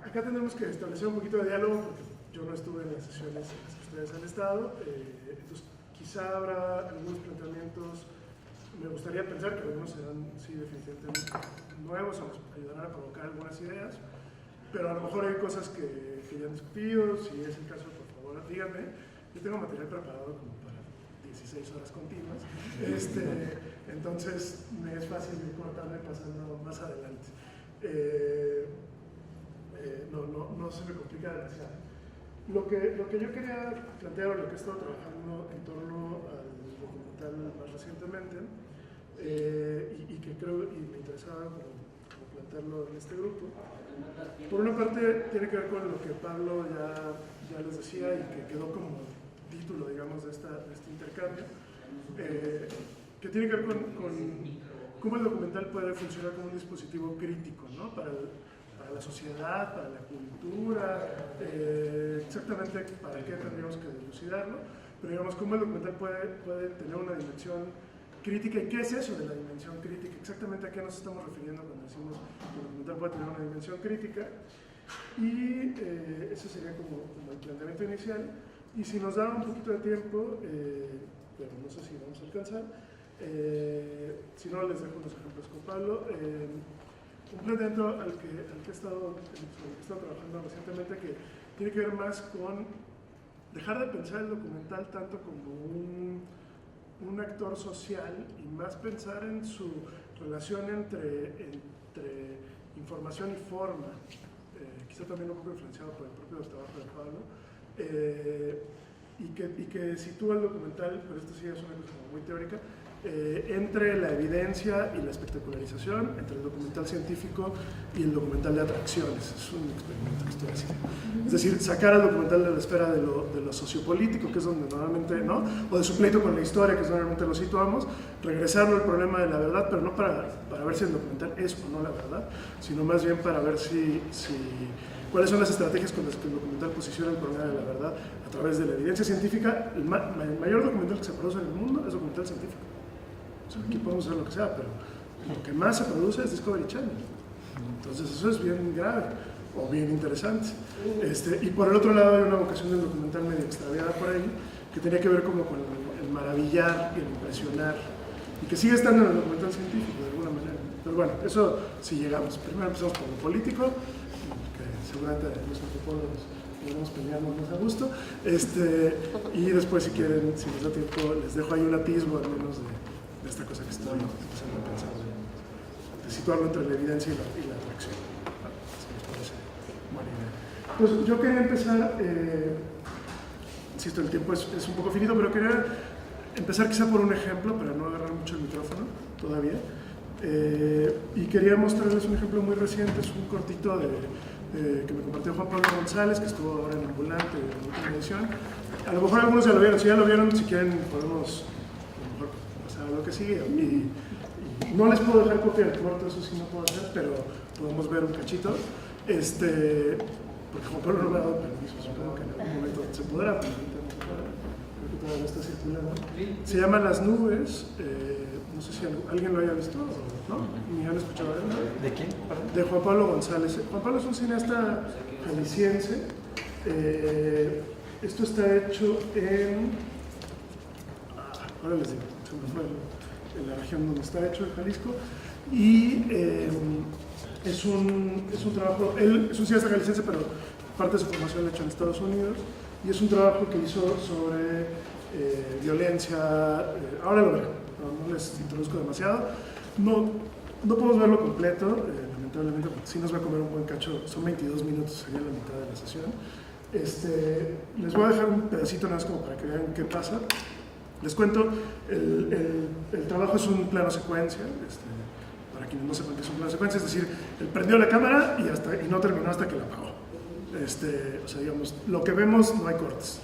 acá tendremos que establecer un poquito de diálogo porque yo no estuve en las sesiones en las que ustedes han estado, entonces quizá habrá algunos planteamientos, me gustaría pensar que algunos serán, sí, definitivamente nuevos o nos ayudarán a provocar algunas ideas, pero a lo mejor hay cosas que ya han discutido, si es el caso, por favor, díganme. Yo tengo material preparado como para 16 horas continuas, entonces me es fácil de cortarme pasando más adelante. No se me complica demasiado. Lo que yo quería plantear, o lo que he estado trabajando en torno al documental más recientemente, y que creo y me interesaba como plantearlo en este grupo, por una parte tiene que ver con lo que Pablo ya les decía y que quedó como título, digamos, de este intercambio, que tiene que ver con cómo el documental puede funcionar como un dispositivo crítico, ¿no? Para la sociedad, para la cultura, exactamente para qué tendríamos que dilucidarlo, pero digamos cómo el documental puede tener una dimensión crítica. ¿Y qué es eso de la dimensión crítica? Exactamente a qué nos estamos refiriendo cuando decimos que el documental puede tener una dimensión crítica, y ese sería como el planteamiento inicial. Y si nos da un poquito de tiempo, pero no sé si vamos a alcanzar, si no les dejo unos ejemplos con Pablo. Un planteamiento al que he estado trabajando recientemente, que tiene que ver más con dejar de pensar el documental tanto como un actor social y más pensar en su relación entre información y forma, quizá también un poco influenciado por el propio trabajo de Pablo, y que sitúa el documental, pero esto sí es una cosa muy teórica, entre la evidencia y la espectacularización, entre el documental científico y el documental de atracciones. Es un experimento que estoy haciendo. Es decir, sacar al documental de la esfera de lo sociopolítico, que es donde normalmente, ¿no? O de su pleito con la historia, que es donde normalmente lo situamos, regresarlo al problema de la verdad, pero no para ver si el documental es o no la verdad, sino más bien para ver cuáles son las estrategias con las que el documental posiciona el problema de la verdad a través de la evidencia científica. El mayor documental que se produce en el mundo es documental científico. O sea, aquí podemos hacer lo que sea, pero lo que más se produce es Discovery Channel. Entonces eso es bien grave o bien interesante. Y por el otro lado hay una vocación del documental medio extraviada por ahí, que tenía que ver como con el maravillar y el impresionar, y que sigue estando en el documental científico de alguna manera. Pero bueno, eso sí llegamos. Primero empezamos por lo político, que seguramente los antropólogos podemos pelearnos más a gusto, y después, si quieren, si les da tiempo, les dejo ahí un atisbo al menos de esta cosa que estoy empezando a pensar, de situarlo entre la evidencia y la atracción. Si les parece buena idea. Pues yo quería empezar, insisto, el tiempo es un poco finito, pero quería empezar quizá por un ejemplo, para no agarrar mucho el micrófono todavía, y quería mostrarles un ejemplo muy reciente. Es un cortito que me compartió Juan Pablo González, que estuvo ahora en Ambulante, en la última edición. A lo mejor algunos ya lo vieron. Si ya lo vieron, si quieren podemos pasar a lo que sigue. Y no les puedo dejar copia del corto, eso sí no puedo hacer, pero podemos ver un cachito. Porque Juan Pablo no me ha dado permiso, supongo que en algún momento se podrá, pero ahorita no se podrá. Creo que todavía está circulando. Se llama Las Nubes. No sé si alguien lo haya visto, ¿no? Ni han escuchado de él. ¿De quién? De Juan Pablo González. Juan Pablo es un cineasta jalisciense. Esto está hecho ahora les digo, en la región donde está hecho, en Jalisco. Y es un trabajo, él es un cineasta jalisciense, pero parte de su formación la ha hecho en Estados Unidos. Y es un trabajo que hizo sobre violencia. Ahora lo verán. No les introduzco demasiado. No podemos verlo completo, lamentablemente, porque sí nos va a comer un buen cacho. Son 22 minutos, sería la mitad de la sesión. Les voy a dejar un pedacito nada más como para que vean qué pasa. Les cuento, el trabajo es un plano secuencia, para quienes no sepan qué es un plano secuencia, es decir, él prendió la cámara y no terminó hasta que la apagó. O sea, digamos, lo que vemos no hay cortes.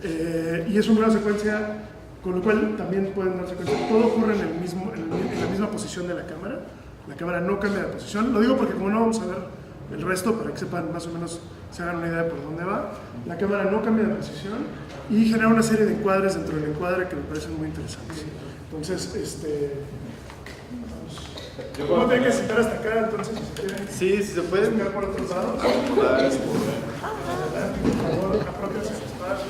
Y es un plano secuencia, con lo cual también pueden darse cuenta que todo ocurre en la misma posición de la cámara. La cámara no cambia de posición. Lo digo porque como no vamos a ver el resto, para que sepan más o menos, se hagan una idea de por dónde va. La cámara no cambia de posición y genera una serie de encuadres dentro del encuadre que me parecen muy interesantes. Entonces, vamos. ¿Cómo tienen que sentar hasta acá entonces si se quieren? Sí, si se pueden. Buscar por otros lados. Adelante, por favor, apropiense su espacio.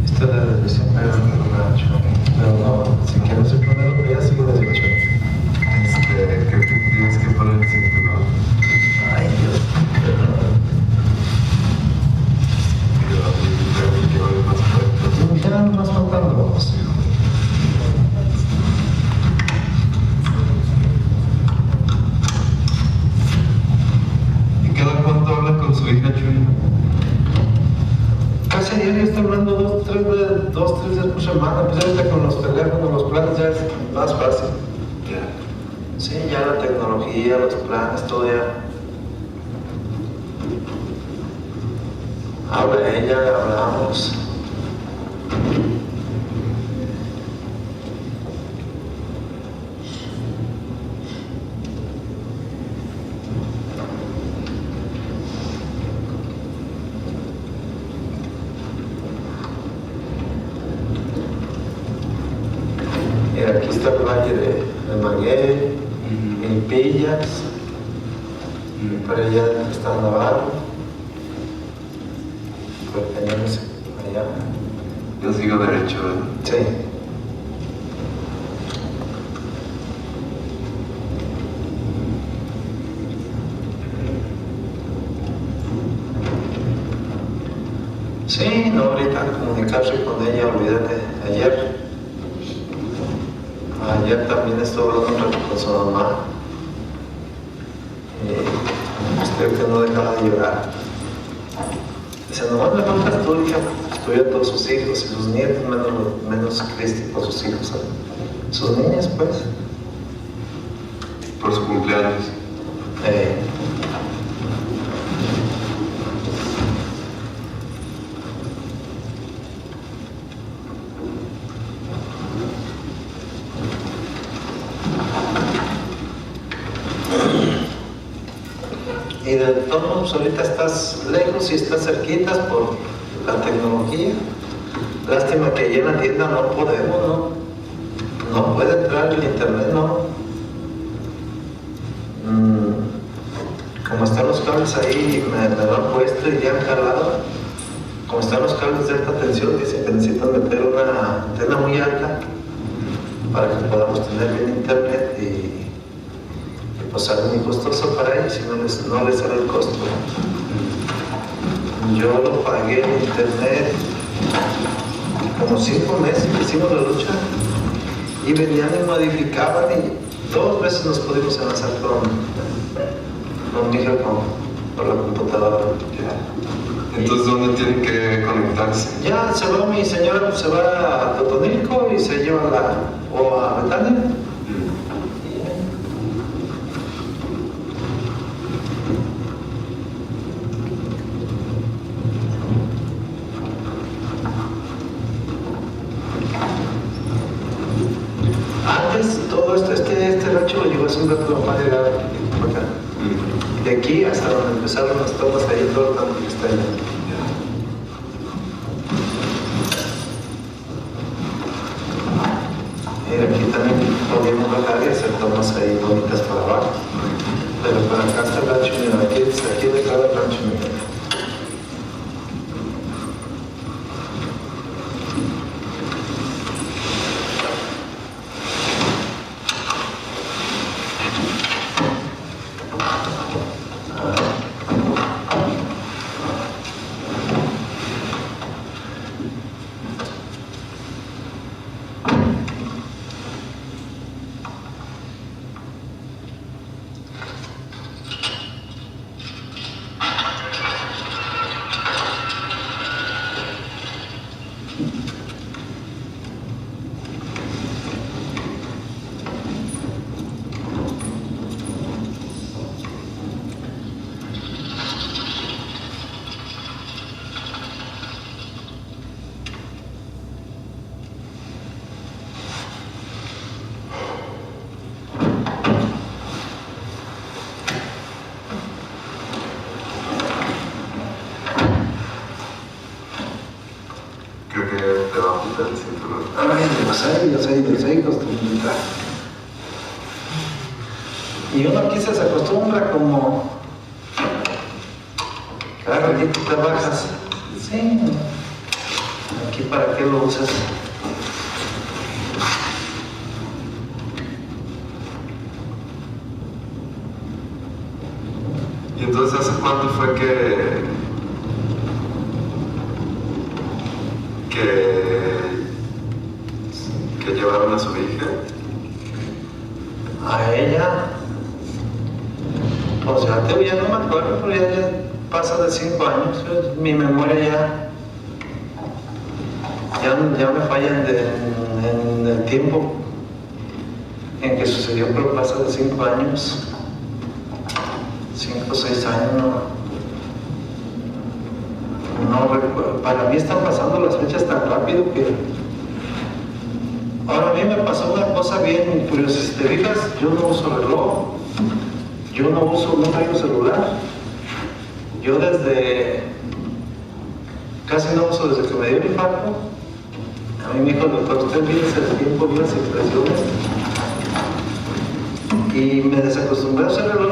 Esta es la desviación pero no, si quieres el primero, ya sigue la desviación. Que tienes que poner el cinturón. Ay, Dios. Ya más faltando. ¿Y cada cuánto habla con su hija Chuy? Casi diario está hablando dos, tres veces por semana. Pues ahorita con los teléfonos, los planes ya es más fácil. Sí, ya la tecnología, los planes, todo ya. Habla ella, hablamos. Mira, aquí está el valle de Maguey, en Pillas, para allá está Navarro, por el cañón ese, allá. Yo sigo derecho, ¿verdad? Sí. Sí, no, ahorita comunicarse con ella, olvídate, ayer también estuve hablando un rato con su mamá. Espero que no dejaba de llorar. Dice, nomás me faltas tú, hija, estudia a todos sus hijos y sus nietos, menos Cristi por sus hijos, ¿sabes? Sus niñas, pues. Por su cumpleaños. Y de todos, ahorita estás lejos y estás cerquitas por la tecnología. Lástima que allí en la tienda no podemos, no puede entrar el internet, no. Como están los cables ahí, me lo han puesto y ya han jalado. Como están los cables de alta tensión, dicen que necesitan meter una antena muy alta para que podamos tener bien internet y pues sale muy costoso para ellos y no les sale el costo. Yo lo pagué en internet como 5 meses, hicimos la lucha y venían y modificaban y 2 veces nos pudimos avanzar con mi hija por la computadora. Entonces, ¿dónde tienen que conectarse? Ya se va mi señora, se va a Totonilco y se lleva o a Betania. Antes todo esto, este rancho lo llevó hace un rato la mamá de acá. De aquí hasta donde empezaron las tomas ahí, todo el tanto que está allá. Mira, aquí también podíamos bajar y hacer tomas ahí bonitas para abajo. Pero para acá está el rancho, mira, aquí de cada rancho, mira. del cinturón. Ay, Dios, costumbrita. Y uno aquí se acostumbra como, claro, aquí tú trabajas, sí, aquí para qué lo usas. Y entonces, ¿hace cuánto fue que llevaron a su hija? A ella, pues ya no me acuerdo, pero ya pasa de 5 años, mi memoria ya me falla en el tiempo en que sucedió, pero pasa de 5 años, 5 o 6 años, no recuerdo. Para mí están pasando las fechas tan rápido que ahora a mí me pasó una cosa bien curiosa. Si te fijas, yo no uso reloj, no traigo celular. Yo casi no uso desde que me dio el infarto. A mí me dijo el doctor, usted viene el tiempo, vi las expresiones. Y me desacostumbré a usar reloj.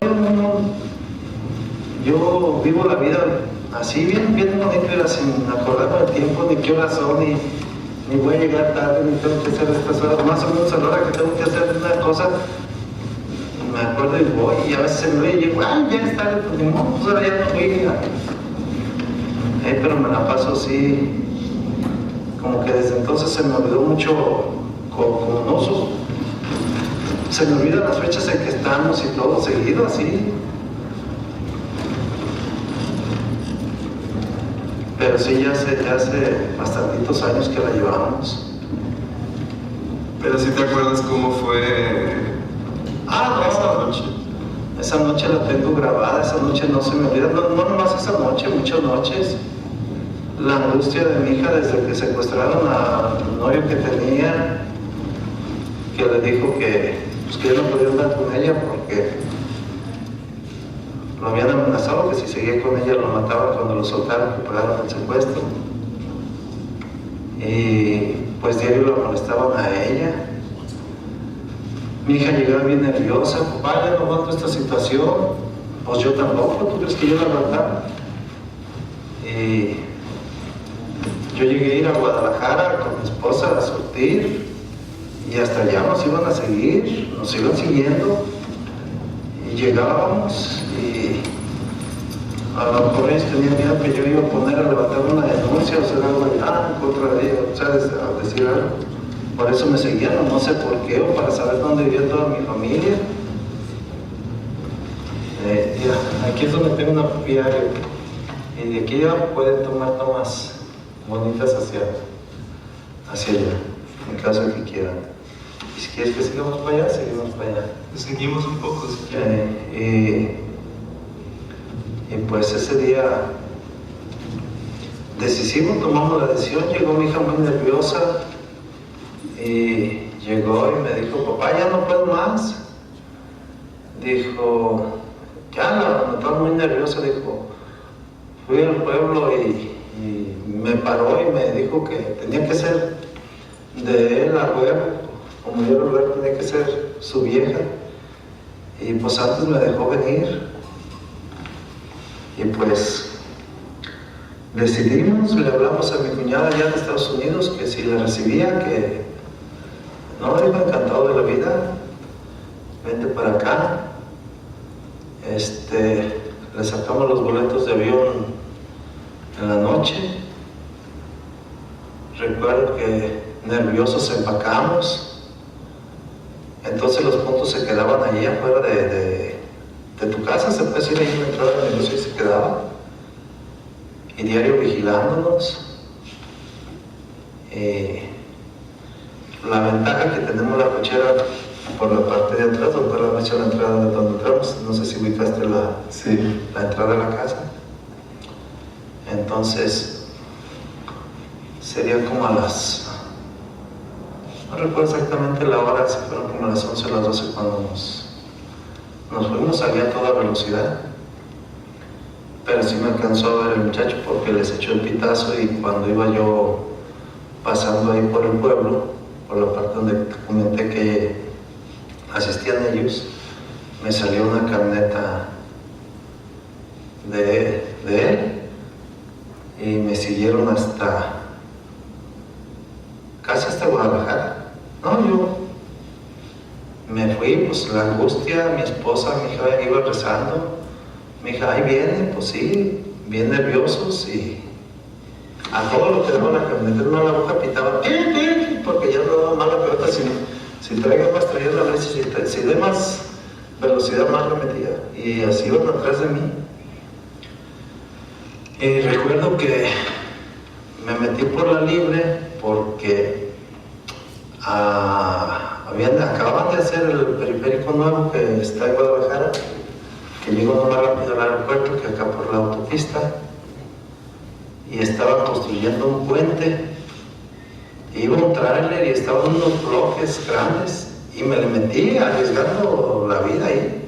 Yo vivo la vida así, bien bonito, era sin acordarme del tiempo, ni qué horas son, ni voy a llegar tarde, ni tengo que hacer estas horas, más o menos a la hora que tengo que hacer una cosa, me acuerdo y voy, y a veces se me ve y digo, ya es tarde, pues ni modo, pues ahora ya no voy pero me la paso así, como que desde entonces se me olvidó mucho, como no uso, se me olvidan las fechas en que estamos y todo seguido así. Pero sí, ya hace bastantitos años que la llevamos. Pero si te acuerdas cómo fue esa noche. Esa noche la tengo grabada, esa noche no se me olvida, no nomás esa noche, muchas noches. La angustia de mi hija desde que secuestraron al novio que tenía, que le dijo que yo no podía andar con ella porque lo habían amenazado que si seguía con ella lo mataban cuando lo soltaron, que pagaron el secuestro. Y pues diario la molestaban a ella. Mi hija llegaba bien nerviosa, papá, ya no aguanto esta situación. Pues yo tampoco, ¿tú crees que yo la aguantaba? Y yo llegué a ir a Guadalajara con mi esposa a surtir y hasta allá nos iban a seguir, nos iban siguiendo. Y llegábamos y a lo mejor ellos tenían miedo que yo iba a poner a levantar una denuncia o hacer algo en contra de ellos, o sea, a decir algo. Por eso me seguían, no sé por qué, o para saber dónde vivía toda mi familia. Aquí es donde tengo una propiedad y de aquí ya pueden tomar tomas bonitas hacia allá, en caso de que quieran. Y si quieres que sigamos para allá, seguimos para allá. Seguimos un poco si quieren. Y pues ese día decisivo, tomamos la decisión, llegó mi hija muy nerviosa y llegó y me dijo, papá, ya no puedo más. Dijo, ya la notaba muy nerviosa, dijo, fui al pueblo y me paró y me dijo que tenía que ser de él a huevo, como yo lo veo, tenía que ser su vieja. Y pues antes me dejó venir. Y pues decidimos, le hablamos a mi cuñada allá en Estados Unidos que si la recibía, que no, iba encantado de la vida, vente para acá. Le sacamos los boletos de avión en la noche. Recuerdo que nerviosos empacamos. Entonces los puntos se quedaban allí afuera de tu casa, se puede decir, ahí en la entrada del negocio y se quedaban. Y diario vigilándonos. La ventaja que tenemos la cochera por la parte de atrás, donde la hecho la entrada de donde entramos, no sé si ubicaste la entrada de la casa. Entonces, sería como a las, no recuerdo exactamente la hora, si fueron como a las 11 o las 12 cuando nos fuimos, salía a toda velocidad. Pero sí me alcanzó a ver el muchacho porque les echó el pitazo y cuando iba yo pasando ahí por el pueblo, por la parte donde te comenté que asistían ellos, me salió una camioneta de él y me siguieron casi hasta Guadalajara. No, yo me fui, pues la angustia, mi esposa, mi hija iba rezando, mi hija, ahí viene, pues sí, bien nerviosos y a todo lo que daba la camioneta, no la aguja pitaba, porque ya no daba más la pelota, si traigo más traía la leche, si de más velocidad más la metía, y así iban atrás de mí. Y recuerdo que me metí por la libre porque acababan de hacer el periférico nuevo que está en Guadalajara, que llegó más rápido al aeropuerto que acá por la autopista, y estaban construyendo un puente, iba un tráiler y estaban unos bloques grandes, y me le metí arriesgando la vida ahí,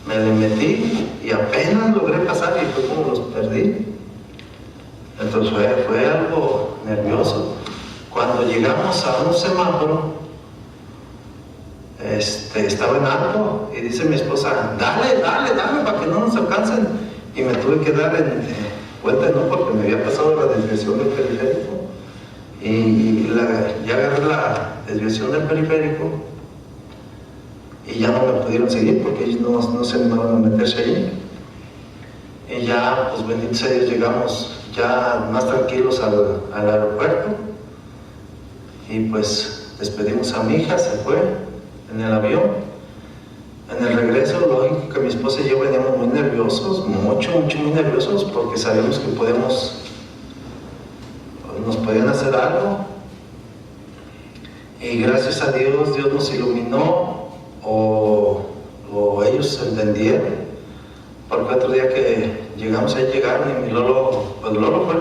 me le metí y apenas logré pasar y fue como los perdí. Entonces fue algo nervioso. Cuando llegamos a un semáforo, estaba en alto y dice mi esposa, dale para que no nos alcancen, y me tuve que dar vuelta, no, porque me había pasado la desviación del periférico y ya agarré la desviación del periférico y ya no me pudieron seguir porque ellos no se animaron a meterse ahí. Y ya, pues bendito sea Dios, llegamos ya más tranquilos al aeropuerto y pues despedimos a mi hija, se fue en el avión. En el regreso, lógico que mi esposa y yo veníamos muy nerviosos, muy nerviosos, porque sabíamos que nos podían hacer algo. Y gracias a Dios, Dios nos iluminó, o ellos entendieron, porque otro día que llegamos ahí llegaron y mi Lolo, pues Lolo fue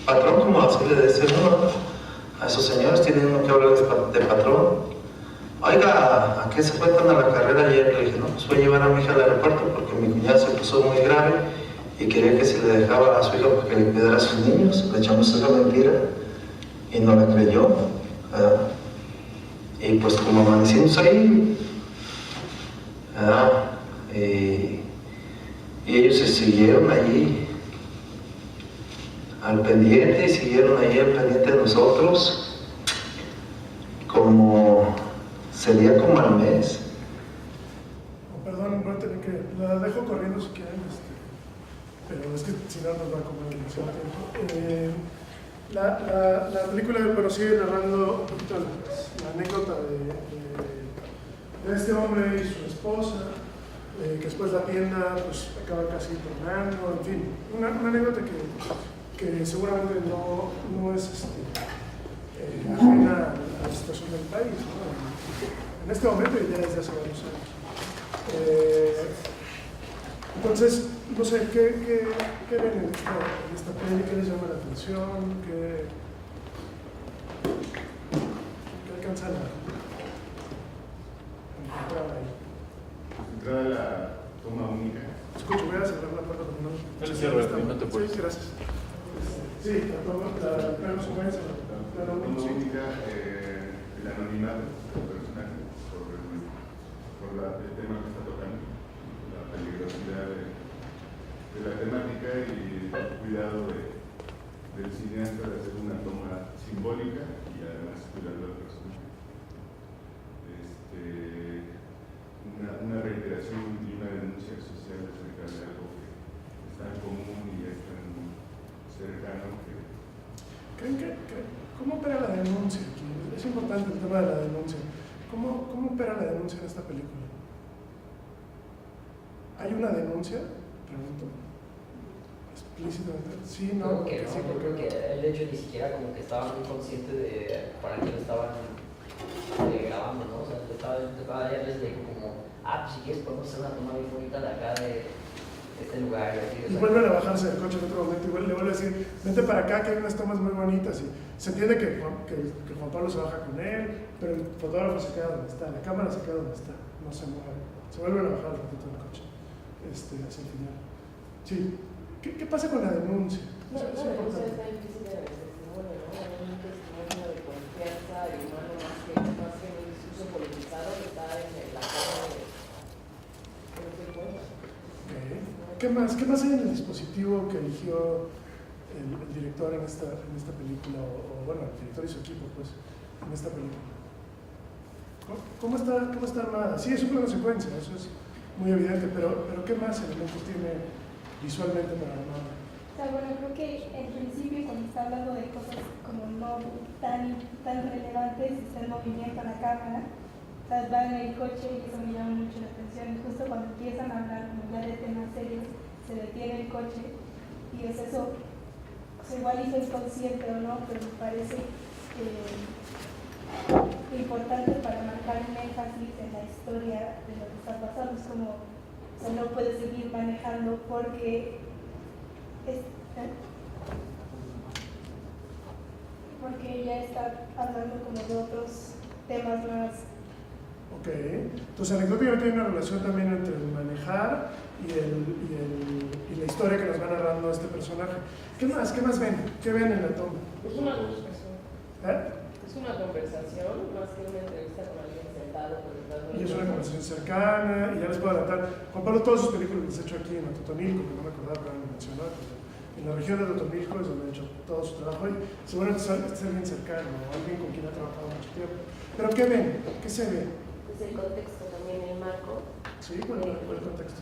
patrón, como así le decía uno, a esos señores tienen uno que hablar de patrón. Oiga, ¿a qué se fue tan a la carrera ayer? Le dije, no, pues voy a llevar a mi hija al aeropuerto porque mi cuñada se puso muy grave y quería que se le dejaba a su hija porque le cuidara a sus niños. Le echamos esa mentira y no la creyó, ¿verdad? Y pues como amanecimos ahí, ¿verdad? Y ellos se siguieron allí al pendiente y siguieron ahí al pendiente de nosotros sería como al mes. Perdón, voy a tener que... La dejo corriendo si quieren, pero es que si no nos va a comer demasiado tiempo. La película, pero sigue narrando un poquito la anécdota de este hombre y su esposa, que después la tienda pues acaba casi tornando, en fin, una anécdota que seguramente no es ajena a la situación del país, ¿no? En este momento y ya desde hace varios años. Entonces, no sé, ¿qué ven en esta peli? ¿Qué les llama la atención? ¿Qué alcanzan a encontrar ahí? Entrada a la toma única. Escucho, voy a cerrar la puerta porque no le cierro, no te puedes. Sí, gracias. Sí, la plano secuencia, la plano única, el anonimato del personaje por el tema que está tocando, la peligrosidad de la temática y el cuidado del cineasta de hacer una toma simbólica y además cuidando al personaje. Una reiteración y una denuncia social acerca de algo que es tan común y es tan cercano que... ¿Cómo opera la denuncia aquí? Es importante el tema de la denuncia. ¿Cómo opera la denuncia en esta película? ¿Hay una denuncia? Pregunto. Explícitamente. Sí, no. Creo que sí, no, yo creo que el hecho ni siquiera como que estaba muy consciente de para qué lo estaban grabando, ¿no? O sea, ya les digo como, pues si quieres podemos hacer una toma bien bonita de acá de este lugar. Y vuelven a bajarse del coche en otro momento y le vuelve a decir, vente para acá que hay unas tomas muy bonitas. Y se entiende que Juan Pablo se baja con él, pero el fotógrafo se queda donde está, la cámara se queda donde está, no se mueve. Se vuelven a bajar un ratito del coche, hacia el final. Sí. ¿Qué pasa con la denuncia? La denuncia está implícita a veces, ¿no? testimonio, ¿no? Un testimonio de confianza y humano más que un discurso politizado que está en la carne de lo que cuenta. Okay. ¿Qué más hay en el dispositivo que eligió el director en esta película? O bueno, el director y su equipo, pues, en esta película. ¿Cómo está armada? Sí, es un plano secuencia, eso es muy evidente, pero ¿qué más elementos tiene visualmente para armarla? O sea, bueno, creo que en principio cuando está hablando de cosas como no tan relevantes, está en movimiento la cámara, o sea, va en el coche y eso me llama mucho la atención. Y justo cuando empiezan a hablar como ya de temas serios, se detiene el coche y es eso, o sea, igual hizo inconsciente o no, pero me parece importante para marcar un énfasis en la historia de lo que está pasando. Es como, o sea, no puede seguir manejando porque ella está hablando como de otros temas más. Ok, entonces anecdóticamente hay una relación también entre el manejar y la historia que nos va narrando este personaje. ¿Qué más ven? ¿Qué ven en la toma? Es una conversación. ¿Eh? Es una conversación más que una entrevista con alguien sentado. Y es una conversación cercana, y ya les puedo adelantar. Juan Pablo, todas sus películas las ha hecho aquí en Atotonilco, que no me acordaba que eran mencionadas. En la región de Atotonilco es donde ha hecho todo su trabajo y seguramente es alguien cercano, alguien con quien ha trabajado mucho tiempo. Pero ¿qué ven? ¿Qué se ve? Pues el contexto también, el marco. Sí, ¿cuál es el contexto?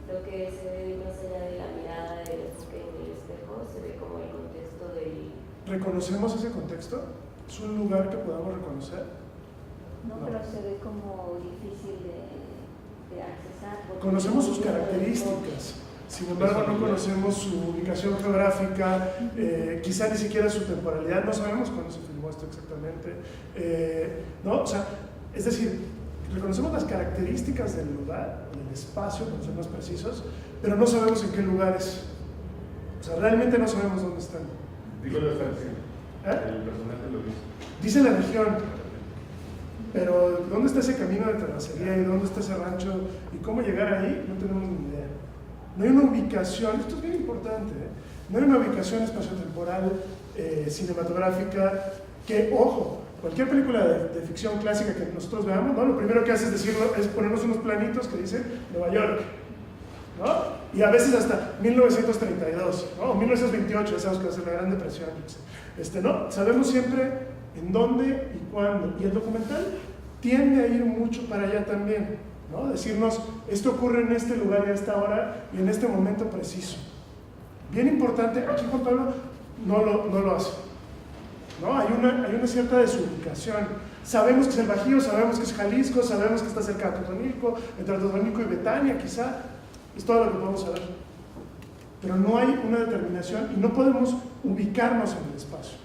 Lo que se ve más allá de la mirada del enfoque en el espejo, se ve como el contexto del... ¿Reconocemos ese contexto? ¿Es un lugar que podamos reconocer? No, pero se ve como difícil de accesar. Conocemos sus características, sin embargo no conocemos su ubicación geográfica, quizá ni siquiera su temporalidad, no sabemos cuándo se filmó esto exactamente, ¿no? O sea, es decir, reconocemos las características del lugar, del espacio, para ser más precisos, pero no sabemos en qué lugares. O sea, realmente no sabemos dónde están. Digo, lo está diciendo. ¿Eh? El personaje lo dice. Dice la región, pero ¿dónde está ese camino de terracería y dónde está ese rancho y cómo llegar ahí? No tenemos ni idea. No hay una ubicación, esto es bien importante, no hay una ubicación espaciotemporal cinematográfica que, ojo, cualquier película de ficción clásica que nosotros veamos, ¿no? Lo primero que hace es decirlo, es ponernos unos planitos que dicen Nueva York, ¿no? Y a veces hasta 1932, ¿no? O 1928, ya sabemos que va a ser la Gran Depresión, ¿no? Sabemos siempre en dónde y cuándo. Y el documental tiende a ir mucho para allá también, ¿no? Decirnos, esto ocurre en este lugar y a esta hora y en este momento preciso. Bien importante, aquí Juan Pablo no lo hace, ¿no? Hay una cierta desubicación. Sabemos que es el Bajío, sabemos que es Jalisco, sabemos que está cerca de Atotonilco, entre Atotonilco y Betania, quizá. Es todo lo que podemos saber. Pero no hay una determinación y no podemos ubicarnos en el espacio.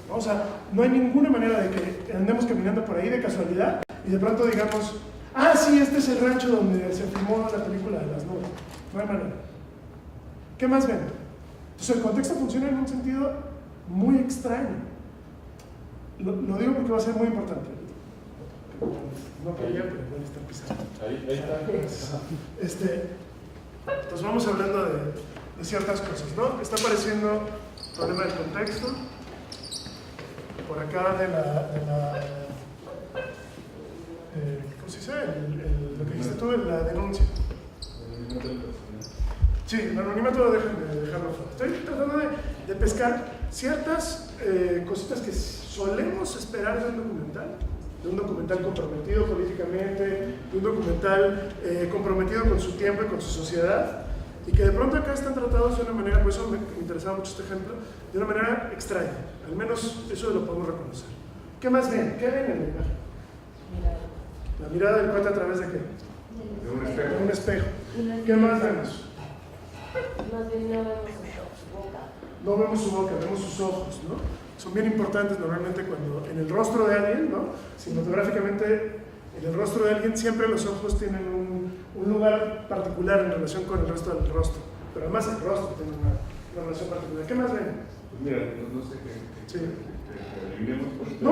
¿No? O sea, no hay ninguna manera de que andemos caminando por ahí de casualidad y de pronto digamos, ah, sí, este es el rancho donde se filmó la película de las nubes. No hay manera. ¿Qué más ven? Entonces el contexto funciona en un sentido muy extraño. Lo digo porque va a ser muy importante. No quería, pero igual está pisando. Ahí está. Entonces vamos hablando de ciertas cosas, ¿no? Está apareciendo el problema del contexto. Por acá ¿cómo se dice? Lo que dijiste tú, la denuncia. Sí, el anonimato dejarlo fuera. Estoy tratando de pescar ciertas cositas que solemos esperar de un documental comprometido políticamente, de un documental comprometido con su tiempo y con su sociedad, y que de pronto acá están tratados de una manera, por eso me interesaba mucho este ejemplo, de una manera extraña. Al menos eso lo podemos reconocer. ¿Qué más ven? ¿Qué ven en la imagen? La mirada del cuate a través de qué? De un espejo. De un espejo. ¿Qué más vemos? Más bien no vemos su boca. No vemos su boca, vemos sus ojos, ¿no? Son bien importantes normalmente cuando en el rostro de alguien, ¿no? Cinematográficamente, en el rostro de alguien siempre los ojos tienen un lugar particular en relación con el resto del rostro. Pero además el rostro tiene una relación particular. ¿Qué más ven? Pues mira, no sé qué. Sí. Adivinemos por esto.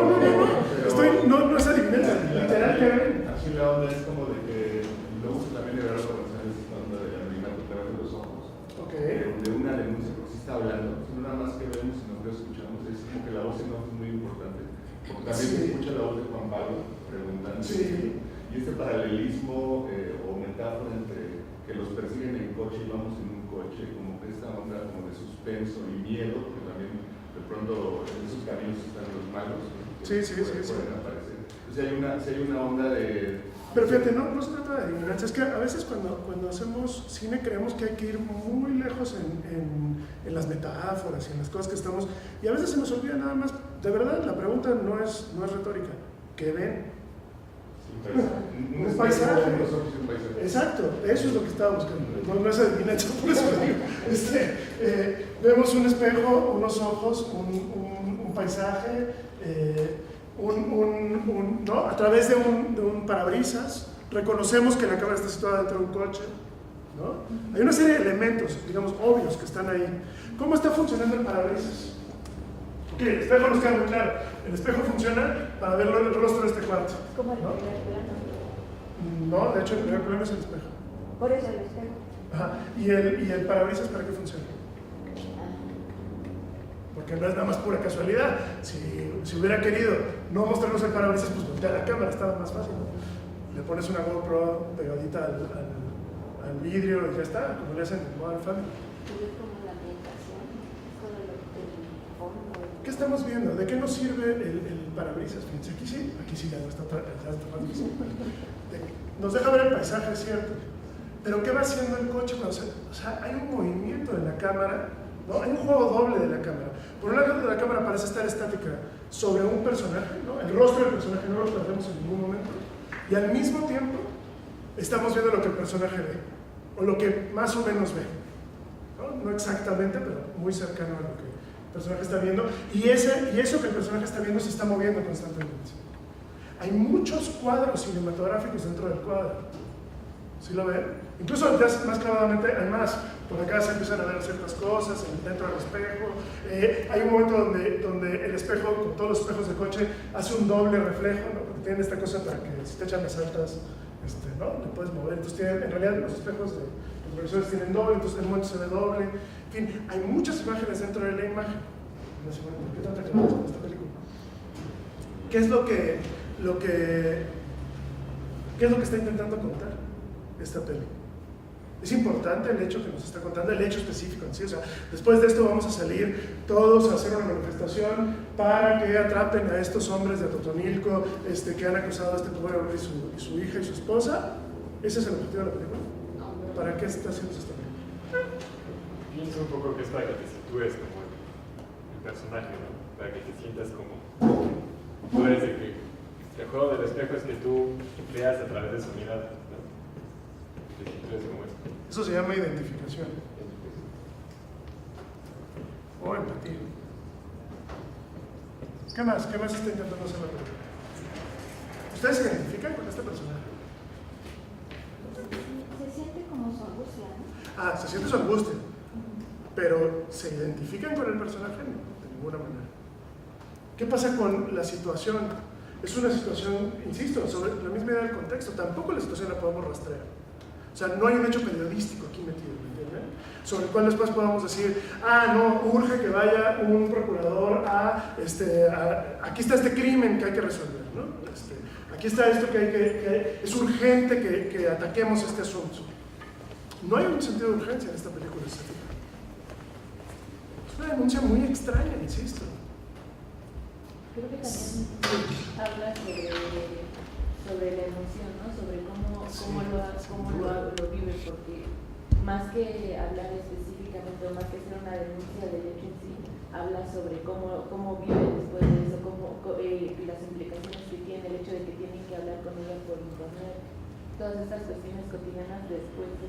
No es adivinanza, literal que ven. Aquí la onda es como de que luego también deberá reconocer esta onda de anonimato a través de los ojos. de una denuncia, porque sí está hablando, no nada más que vemos, sino que escuchamos, es como que la voz en off es muy importante, porque también se escucha la voz de Juan Pablo preguntando, y este paralelismo o metáfora entre que los persiguen en coche y vamos en un coche, como que esta onda como de suspenso y miedo, porque también de pronto en esos caminos están los malos, pueden aparecer. Entonces hay una onda de... Pero fíjate, no se trata de ignorancia, es que a veces cuando hacemos cine creemos que hay que ir muy lejos en las metáforas y en las cosas que estamos, y a veces se nos olvida nada más, de verdad, la pregunta no es retórica, ¿qué ven? Un paisaje. Exacto, eso es lo que estaba buscando, no es adivinación, por eso lo digo. Vemos un espejo, unos ojos, un paisaje, ¿no? A través de un parabrisas, reconocemos que la cámara está situada dentro de un coche, ¿no? Hay una serie de elementos, digamos, obvios que están ahí. ¿Cómo está funcionando el parabrisas? Ok, el espejo nos queda muy claro. El espejo funciona para ver el rostro de este cuarto. ¿Cómo el primer plano? No, de hecho el primer plano es el espejo. Por eso el espejo. Ajá. ¿Y el parabrisas para qué funciona? Porque no es nada más pura casualidad. Si hubiera querido no mostrarnos el parabrisas, pues voltear la cámara, estaba más fácil, ¿no? Le pones una GoPro pegadita al vidrio y ya está, como le hacen en Modern Family. ¿Qué estamos viendo? ¿De qué nos sirve el parabrisas? Fíjense, aquí sí ya no está transmisible. Nos deja ver el paisaje, es cierto. Pero ¿qué va haciendo el coche cuando o sea, hay un movimiento de la cámara, ¿no? Hay un juego doble de la cámara. Por un lado, la cámara parece estar estática sobre un personaje, ¿no? El rostro del personaje no lo perdemos en ningún momento. Y al mismo tiempo, estamos viendo lo que el personaje ve, o lo que más o menos ve. No exactamente, pero muy cercano a lo que el personaje está viendo. Y eso que el personaje está viendo se está moviendo constantemente. Hay muchos cuadros cinematográficos dentro del cuadro. ¿Sí lo ven? Incluso más clavadamente hay más. Por acá se empiezan a ver ciertas cosas dentro del espejo. Hay un momento donde el espejo, con todos los espejos del coche, hace un doble reflejo, ¿no? Porque tienen esta cosa para que si te echan las altas, ¿no? Te puedes mover. Entonces en realidad los espejos de los profesores tienen doble, entonces el momento se ve doble. En fin, hay muchas imágenes dentro de la imagen. No sé, ¿por qué tanta claridad en esta película? ¿Qué es lo que está intentando contar esta peli? Es importante el hecho que nos está contando, el hecho específico en sí. O sea, después de esto vamos a salir todos a hacer una manifestación para que atrapen a estos hombres de Atotonilco que han acusado a este pobre hombre y su hija y su esposa. ¿Ese es el objetivo de la película? ¿Para qué está haciendo esta película? Pienso un poco que es para que te sitúes como el personaje, ¿no? Para que te sientas como tú eres el juego del espejo es que tú veas a través de su mirada, ¿no? Te sitúes como esto. Eso se llama identificación. O empatía. ¿Qué más está intentando hacer la película? ¿Ustedes se identifican con este personaje? Se siente como su angustia, ¿no? Se siente su angustia. Pero ¿se identifican con el personaje? No, de ninguna manera. ¿Qué pasa con la situación? Es una situación, insisto, sobre la misma idea del contexto. Tampoco la situación la podemos rastrear. O sea, no hay un hecho periodístico aquí metido, ¿me entienden? Sobre el cual después podamos decir, no, urge que vaya un procurador aquí está este crimen que hay que resolver, ¿no? Aquí está esto que es urgente que ataquemos este asunto. No hay un sentido de urgencia en esta película. Es una denuncia muy extraña, insisto. Creo que también habla sobre la emoción, ¿no? Sobre cómo lo vives, porque más que hablar específicamente o más que hacer una denuncia del hecho en sí, habla sobre cómo vive después de eso, las implicaciones que tiene el hecho de que tienen que hablar con ella por internet, todas estas cuestiones cotidianas después de...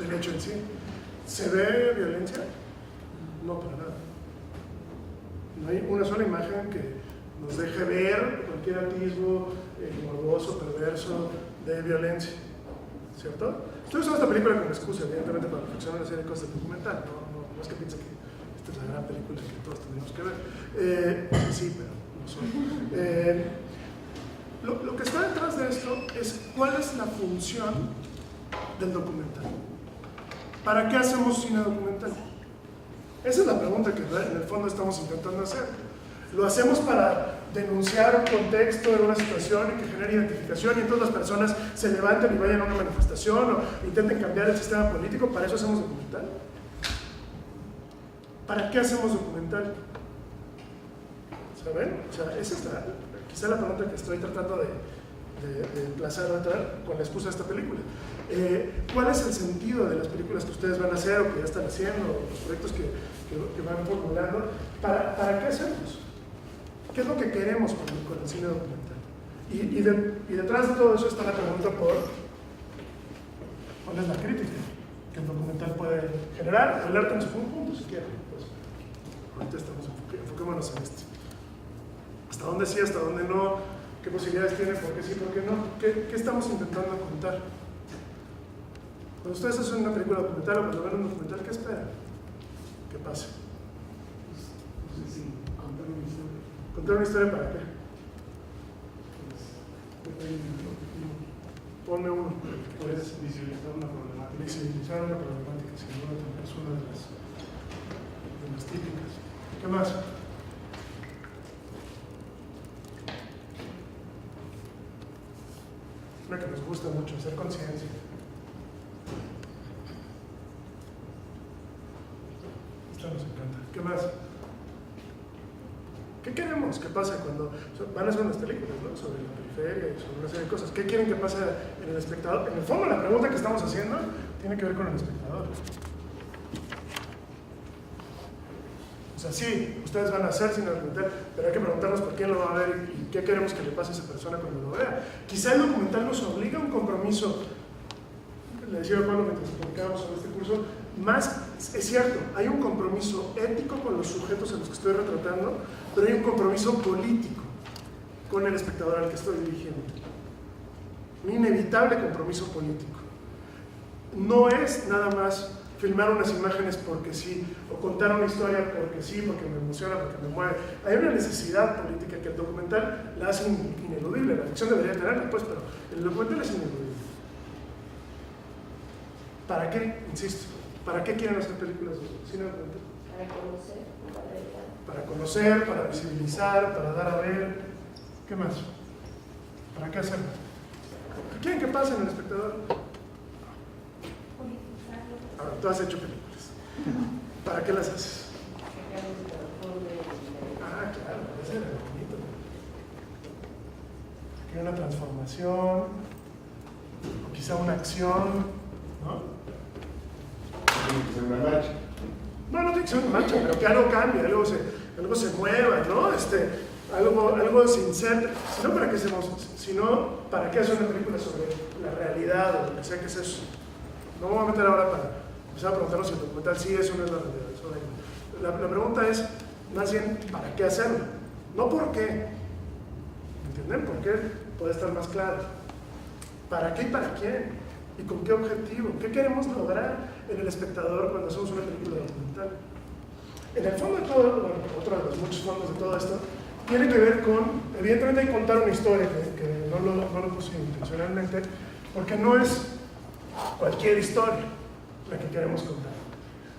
El hecho en sí. ¿Se ve violencia? No, para nada. No hay una sola imagen que nos deje ver cualquier atisbo morboso, perverso de violencia, ¿cierto? Estoy usando esta película como excusa, evidentemente, para reflexionar una serie de cosas de documental. No es que piense que esta es la gran película que todos tendríamos que ver. Sí, pero no son. Lo que está detrás de esto es cuál es la función del documental. ¿Para qué hacemos cine documental? Esa es la pregunta que en el fondo estamos intentando hacer. ¿Lo hacemos para denunciar un contexto en una situación y que genere identificación y entonces las personas se levanten y vayan a una manifestación o intenten cambiar el sistema político? ¿Para eso hacemos documental? ¿Para qué hacemos documental? ¿Saben? O sea, esa es quizá la pregunta que estoy tratando de emplazar con la excusa de esta película. ¿Cuál es el sentido de las películas que ustedes van a hacer o que ya están haciendo, o los proyectos que van formulando? ¿Para qué hacemos? ¿Qué es lo que queremos con el cine documental? Y detrás de todo eso está la pregunta por ¿cuál es la crítica que el documental puede generar? El arte en su conjunto, si quieren. Pues, ahorita enfoquémonos en esto. ¿Hasta dónde sí, hasta dónde no? ¿Qué posibilidades tiene? ¿Por qué sí, por qué no? ¿Qué estamos intentando contar? Cuando ustedes hacen una película documental o cuando ven un documental, ¿qué esperan? ¿Qué pase? No sé si contar una historia. ¿Contar una historia para qué? Ponme uno. Puedes visibilizar una problemática. Visibilizar una problemática, sin duda, es una de las típicas. ¿Qué más? Una que nos gusta mucho, hacer conciencia. Esta nos encanta. ¿Qué más? ¿Qué queremos que pase cuando van a hacer unas películas, ¿no? Sobre la periferia y sobre una serie de cosas? ¿Qué quieren que pase en el espectador? En el fondo, la pregunta que estamos haciendo tiene que ver con el espectador. O sea, sí, ustedes van a hacer cine documental, pero hay que preguntarnos por quién lo va a ver y qué queremos que le pase a esa persona cuando lo vea. Quizá el documental nos obliga a un compromiso. Le decía a Pablo mientras platicábamos sobre este curso, más, es cierto, hay un compromiso ético con los sujetos a los que estoy retratando, pero hay un compromiso político con el espectador al que estoy dirigiendo. Un inevitable compromiso político. No es nada más filmar unas imágenes porque sí, o contar una historia porque sí, porque me emociona, porque me mueve. Hay una necesidad política que el documental la hace ineludible. La ficción debería tenerla, pues, pero el documental es ineludible. ¿Para qué? Insisto. ¿Para qué quieren hacer películas de cine documental? Para conocer, para visibilizar, para dar a ver. ¿Qué más? ¿Para qué hacerlo? ¿Qué quieren que pase en el espectador? Ahora, tú has hecho películas. ¿Para qué las haces? Ah, claro, ese era bonito. Que una transformación, o quizá una acción, ¿no? Tiene que ser una marcha. No, no tiene que ser una marcha, pero que algo cambie, algo se mueva, ¿no? Algo se inserte. Si no, ¿para qué hacemos? Si no, ¿para qué hacer una película sobre la realidad o lo que sea que es eso? No me voy a meter ahora para empezar a preguntarnos si el documental sí es o no es la realidad. Eso la pregunta es, más bien, ¿para qué hacerlo? No por qué. ¿Entienden? ¿Por qué? Puede estar más claro. ¿Para qué y para quién? ¿Y con qué objetivo? ¿Qué queremos lograr en el espectador cuando hacemos una película documental? En el fondo de todo, bueno, otro de los muchos fondos de todo esto, tiene que ver con, evidentemente hay que contar una historia, que no lo puse intencionalmente, porque no es cualquier historia la que queremos contar.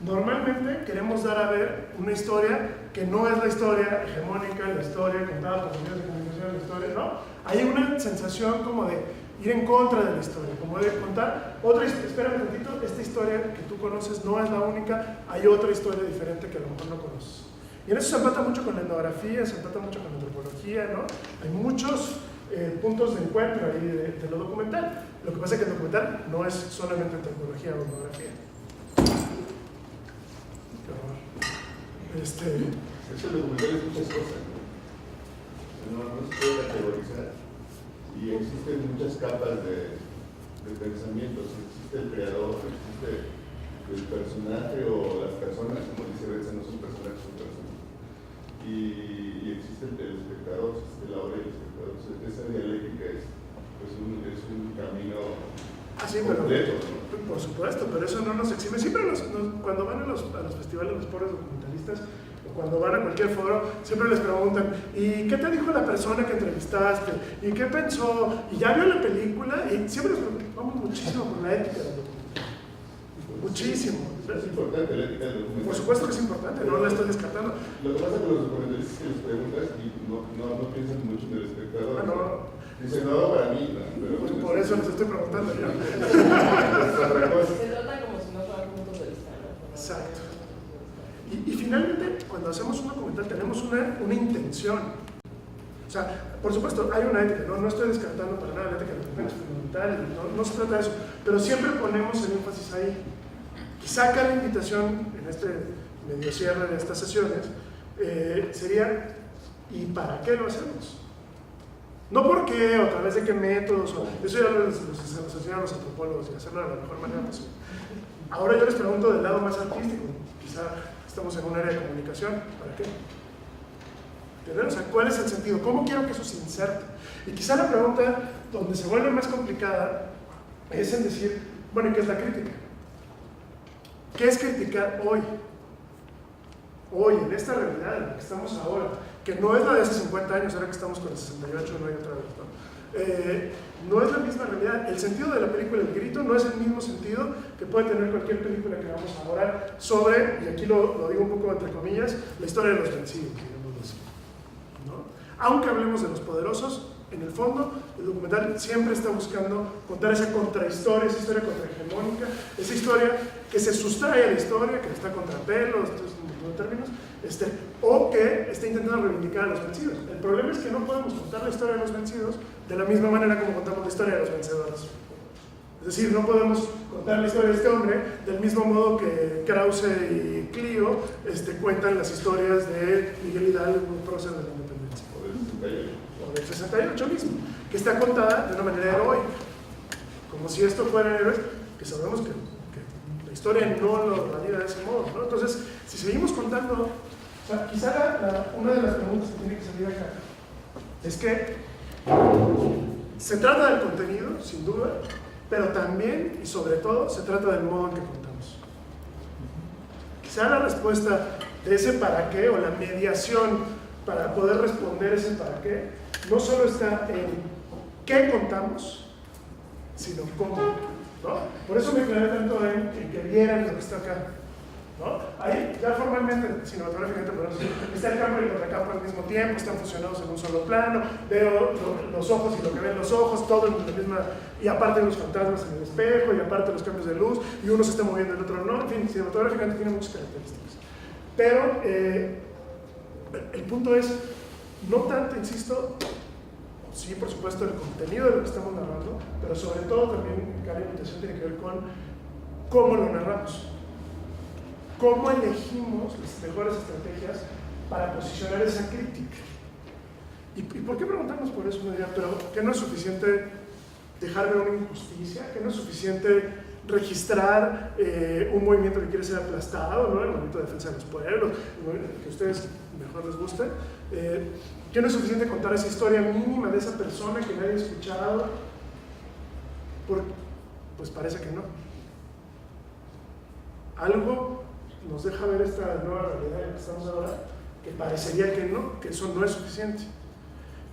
Normalmente queremos dar a ver una historia que no es la historia hegemónica, la historia contada por los medios de comunicación, la historia, ¿no? Hay una sensación como de ir en contra de la historia, como de contar otra historia. Espérame un poquito, esta historia que tú conoces no es la única, hay otra historia diferente que a lo mejor no conoces. Y en eso se empata mucho con la etnografía, se empata mucho con la antropología, ¿no? Hay muchos puntos de encuentro ahí de lo documental. Lo que pasa es que el documental no es solamente antropología o etnografía. Es que el documental es muchas cosas, ¿no? No se puede categorizar. Y existen muchas capas de pensamientos. Existe el creador, existe el personaje o las personas, como dice Renza, no son personajes, son personas. Y existe el espectador, existe la obra y el espectador. Esa dialéctica es un camino completo, ¿no? Por supuesto, pero eso no nos exime. Siempre cuando van a los festivales, los pobres documentalistas, cuando van a cualquier foro, siempre les preguntan, ¿y qué te dijo la persona que entrevistaste? ¿Y qué pensó? ¿Y ya vio la película? Y siempre les preguntamos muchísimo por la ética del documental. Muchísimo. Es importante la ética del documental. Por supuesto que es importante, no la estoy descartando. Lo que pasa con los documentalistas es que les preguntas y no piensan mucho en el espectador. No. Dicen, no, para mí, no. Pero Pues por eso les estoy preguntando yo. Se trata como si no fueran puntos de vista, ¿no? Exacto. Y finalmente, cuando hacemos un documental, tenemos una intención. O sea, por supuesto, hay una ética, no estoy descartando para nada la ética del documental, es fundamental, no se trata de eso, pero siempre ponemos el énfasis ahí. Quizá cada invitación en este medio cierre de estas sesiones sería, ¿y para qué lo hacemos? No por qué, o a través de qué métodos, eso ya los enseñan los antropólogos y hacerlo de la mejor manera posible. Ahora yo les pregunto del lado más artístico, quizá estamos en un área de comunicación, ¿para qué? ¿Entendés? O sea, ¿cuál es el sentido? ¿Cómo quiero que eso se inserte? Y quizá la pregunta donde se vuelve más complicada es en decir, bueno, ¿y qué es la crítica? ¿Qué es criticar hoy? Hoy, en esta realidad en la que estamos ahora, que no es la de hace 50 años, ahora que estamos con el 68, no hay otra vez, ¿no? No es la misma realidad. El sentido de la película El Grito no es el mismo sentido que puede tener cualquier película que hagamos ahora sobre, y aquí lo digo un poco entre comillas, la historia de los vencidos, digámoslo así, ¿no? Aunque hablemos de los poderosos, en el fondo, el documental siempre está buscando contar esa contrahistoria, esa historia contrahegemónica, esa historia que se sustrae a la historia, que está contrapelo, estos términos, o que está intentando reivindicar a los vencidos. El problema es que no podemos contar la historia de los vencidos de la misma manera como contamos la historia de los vencedores. Es decir, no podemos contar la historia de este hombre del mismo modo que Krause y Clio cuentan las historias de Miguel Hidalgo, prócer de la independencia. O del 68 mismo, que está contada de una manera heroica, como si esto fueran héroes, que sabemos que la historia no lo valida de ese modo, ¿no? Entonces, si seguimos contando, o sea, quizá una de las preguntas que tiene que salir acá es que se trata del contenido, sin duda, pero también y sobre todo se trata del modo en que contamos. Quizá la respuesta de ese para qué o la mediación para poder responder ese para qué no solo está en qué contamos, sino cómo, ¿no? Por eso me clavé tanto en que vieran lo que está acá, ¿no? Ahí ya formalmente, cinematográficamente, está el campo y el contracampo al mismo tiempo, están fusionados en un solo plano, veo los ojos y lo que ven los ojos, todo en la misma, y aparte los fantasmas en el espejo, y aparte los cambios de luz, y uno se está moviendo, el otro no, en fin, cinematográficamente tiene muchas características. Pero el punto es, no tanto, insisto, sí, por supuesto, el contenido de lo que estamos narrando, pero sobre todo también cada invitación tiene que ver con cómo lo narramos. ¿Cómo elegimos las mejores estrategias para posicionar esa crítica? ¿Y por qué preguntamos por eso? Me dirán, pero ¿qué no es suficiente dejar ver una injusticia? ¿Qué no es suficiente registrar un movimiento que quiere ser aplastado, ¿no? El movimiento de defensa de los pueblos, que a ustedes mejor les guste? ¿Qué no es suficiente contar esa historia mínima de esa persona que nadie ha escuchado? Pues parece que no. Algo nos deja ver esta nueva realidad en la que estamos ahora, que parecería que no, que eso no es suficiente.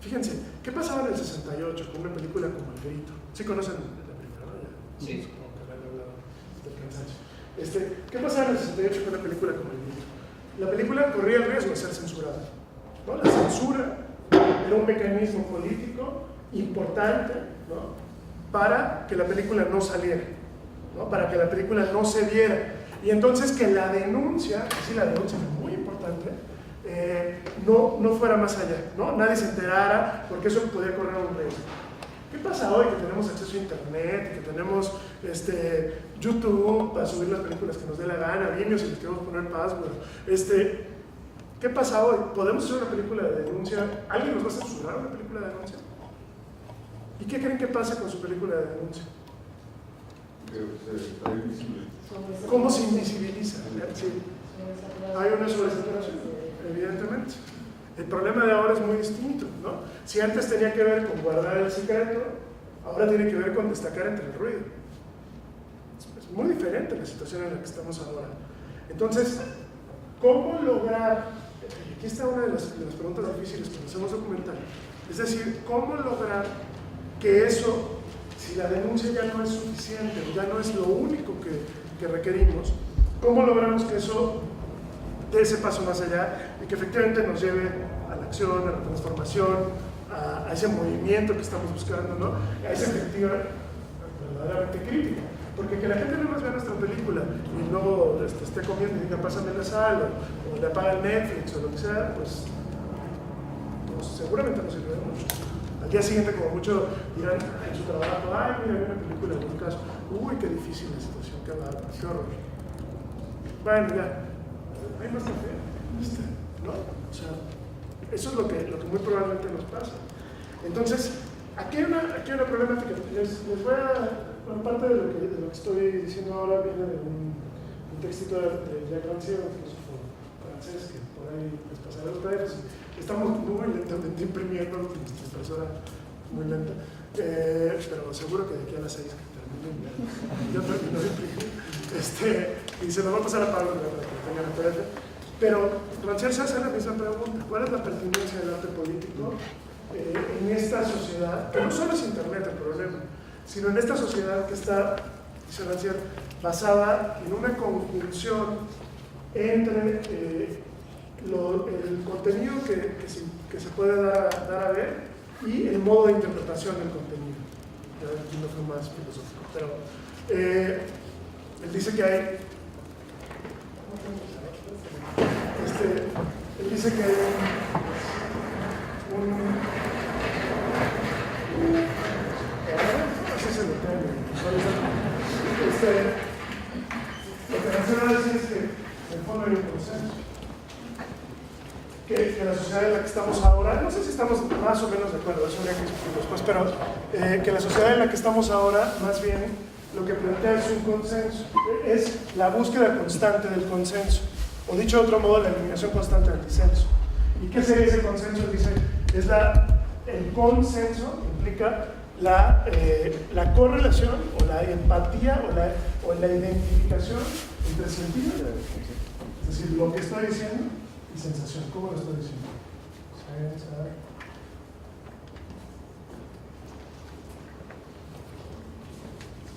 Fíjense, ¿qué pasaba en el 68 con una película como El Grito? ¿Sí conocen la película, no? Sí. Supongo que habrán hablado del cansancio. ¿Qué pasaba en el 68 con una película como El Grito? La película corría el riesgo de ser censurada, ¿no? La censura era un mecanismo político importante, ¿no? Para que la película no saliera, ¿no? Para que la película no se viera. Y entonces que la denuncia, sí, la denuncia es muy importante, no fuera más allá, ¿no? Nadie se enterara, porque eso podía correr un riesgo. ¿Qué pasa hoy que tenemos acceso a internet, que tenemos YouTube para subir las películas que nos dé la gana, Vimeo si les queremos poner password? ¿Qué pasa hoy? ¿Podemos hacer una película de denuncia? ¿Alguien nos va a censurar una película de denuncia? ¿Y qué creen que pasa con su película de denuncia? ¿Cómo se invisibiliza? Sí. Hay una sobresaturación, evidentemente. El problema de ahora es muy distinto, ¿no? Si antes tenía que ver con guardar el secreto, ahora tiene que ver con destacar entre el ruido. Es muy diferente la situación en la que estamos ahora. Entonces, ¿cómo lograr? Aquí está una de las preguntas difíciles cuando hacemos documental. Es decir, ¿cómo lograr que eso, si la denuncia ya no es suficiente, ya no es lo único que que requerimos, ¿cómo logramos que eso dé ese paso más allá y que efectivamente nos lleve a la acción, a la transformación, a ese movimiento que estamos buscando, ¿no? A esa perspectiva verdaderamente crítica? Porque que la gente no más vea nuestra película y luego esté comiendo y diga pásame la sal o le apaga el Netflix o lo que sea, pues seguramente no sirve de mucho. Al día siguiente, como mucho, dirán en su trabajo, ay, mira, hay una película en un caso, uy, qué difícil la situación, qué bárbaro, qué horror. Bueno, ya, hay más café, ¿no? O sea, eso es lo que muy probablemente nos pasa. Entonces, aquí hay una problemática. Les voy a... Bueno, parte de lo que estoy diciendo ahora viene de un textito de Jacques Rancière, un filósofo francés, que por ahí les pasaré a ustedes. Estamos muy lentamente imprimiendo, nuestra impresora muy lenta, pero seguro que de aquí a las 6 que terminen ya termino de imprimir. Y se lo voy a pasar a Pablo para que tengan el PDF. Pero Rancière se hace la misma pregunta: ¿cuál es la pertinencia del arte político en esta sociedad? Que no solo es Internet el problema, sino en esta sociedad que está, dice Rancière, basada en una conjunción entre el contenido que se puede dar a ver y el modo de interpretación del contenido. Ya aquí no fue más filosófico, pero él dice que hay así se lo tengo. Lo que Rancière dice es que en el fondo hay un consenso. Que la sociedad en la que estamos ahora, no sé si estamos más o menos de acuerdo, eso habría que discutir después, pero que la sociedad en la que estamos ahora, más bien, lo que plantea es un consenso, es la búsqueda constante del consenso, o dicho de otro modo, la eliminación constante del disenso. ¿Y qué sería ese consenso? Dice, es el consenso implica la correlación o la empatía o la identificación entre sentido y identificación. Es decir, lo que estoy diciendo y sensación. ¿Cómo lo estoy diciendo?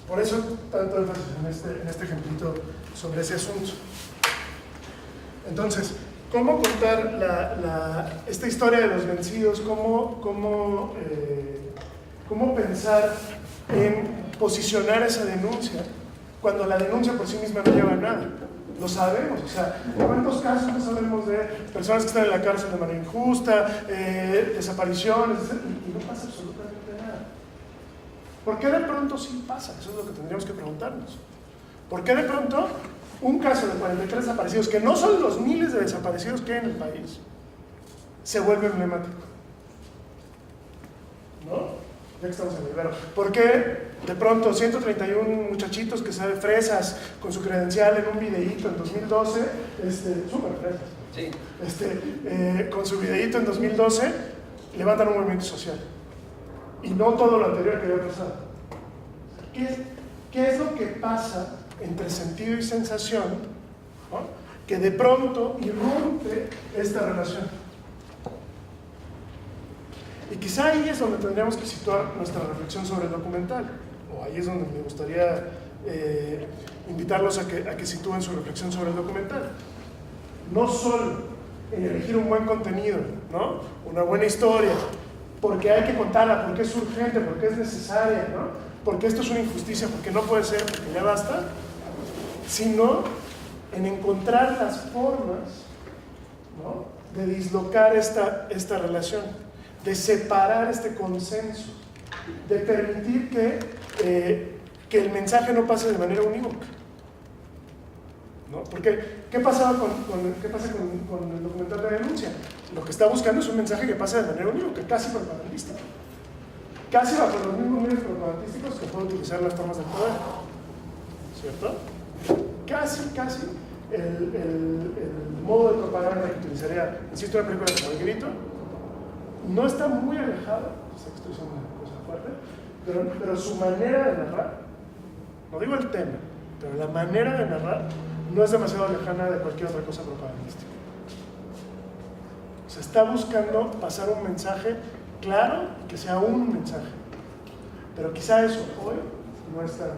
Por eso tanto énfasis en este ejemplito sobre ese asunto. Entonces, ¿cómo contar esta historia de los vencidos? ¿Cómo pensar en posicionar esa denuncia cuando la denuncia por sí misma no lleva a nada? Lo sabemos, o sea, en cuántos casos no sabemos de personas que están en la cárcel de manera injusta, desapariciones, y no pasa absolutamente nada. ¿Por qué de pronto sí pasa? Eso es lo que tendríamos que preguntarnos. ¿Por qué de pronto un caso de 43 desaparecidos, que no son los miles de desaparecidos que hay en el país, se vuelve emblemático? ¿No? Ya que estamos en el vivero. ¿Por qué de pronto 131 muchachitos que saben fresas con su credencial en un videíto en 2012, súper fresas, sí. Con su videíto en 2012 levantan un movimiento social? Y no todo lo anterior que había pasado. ¿Qué es lo que pasa entre sentido y sensación, ¿no?, que de pronto irrumpe esta relación? Y quizá ahí es donde tendríamos que situar nuestra reflexión sobre el documental, o ahí es donde me gustaría invitarlos a que sitúen su reflexión sobre el documental. No solo en elegir un buen contenido, ¿no?, una buena historia, porque hay que contarla, porque es urgente, porque es necesaria, ¿no?, porque esto es una injusticia, porque no puede ser, porque ya basta, sino en encontrar las formas, ¿no?, de dislocar esta relación, de separar este consenso, de permitir que el mensaje no pase de manera unívoca, ¿no? Porque, ¿qué pasa con el documental de denuncia? Lo que está buscando es un mensaje que pase de manera unívoca, casi propagandística, casi bajo los mismos medios propagandísticos que pueden utilizar las formas del poder, ¿cierto? Casi el modo de propaganda que utilizaría, insisto, una película como El Grito, no está muy alejado, sé que estoy diciendo una cosa fuerte, pero su manera de narrar, no digo el tema, pero la manera de narrar no es demasiado lejana de cualquier otra cosa propagandística. O sea, está buscando pasar un mensaje claro, que sea un mensaje, pero quizá eso hoy no es tan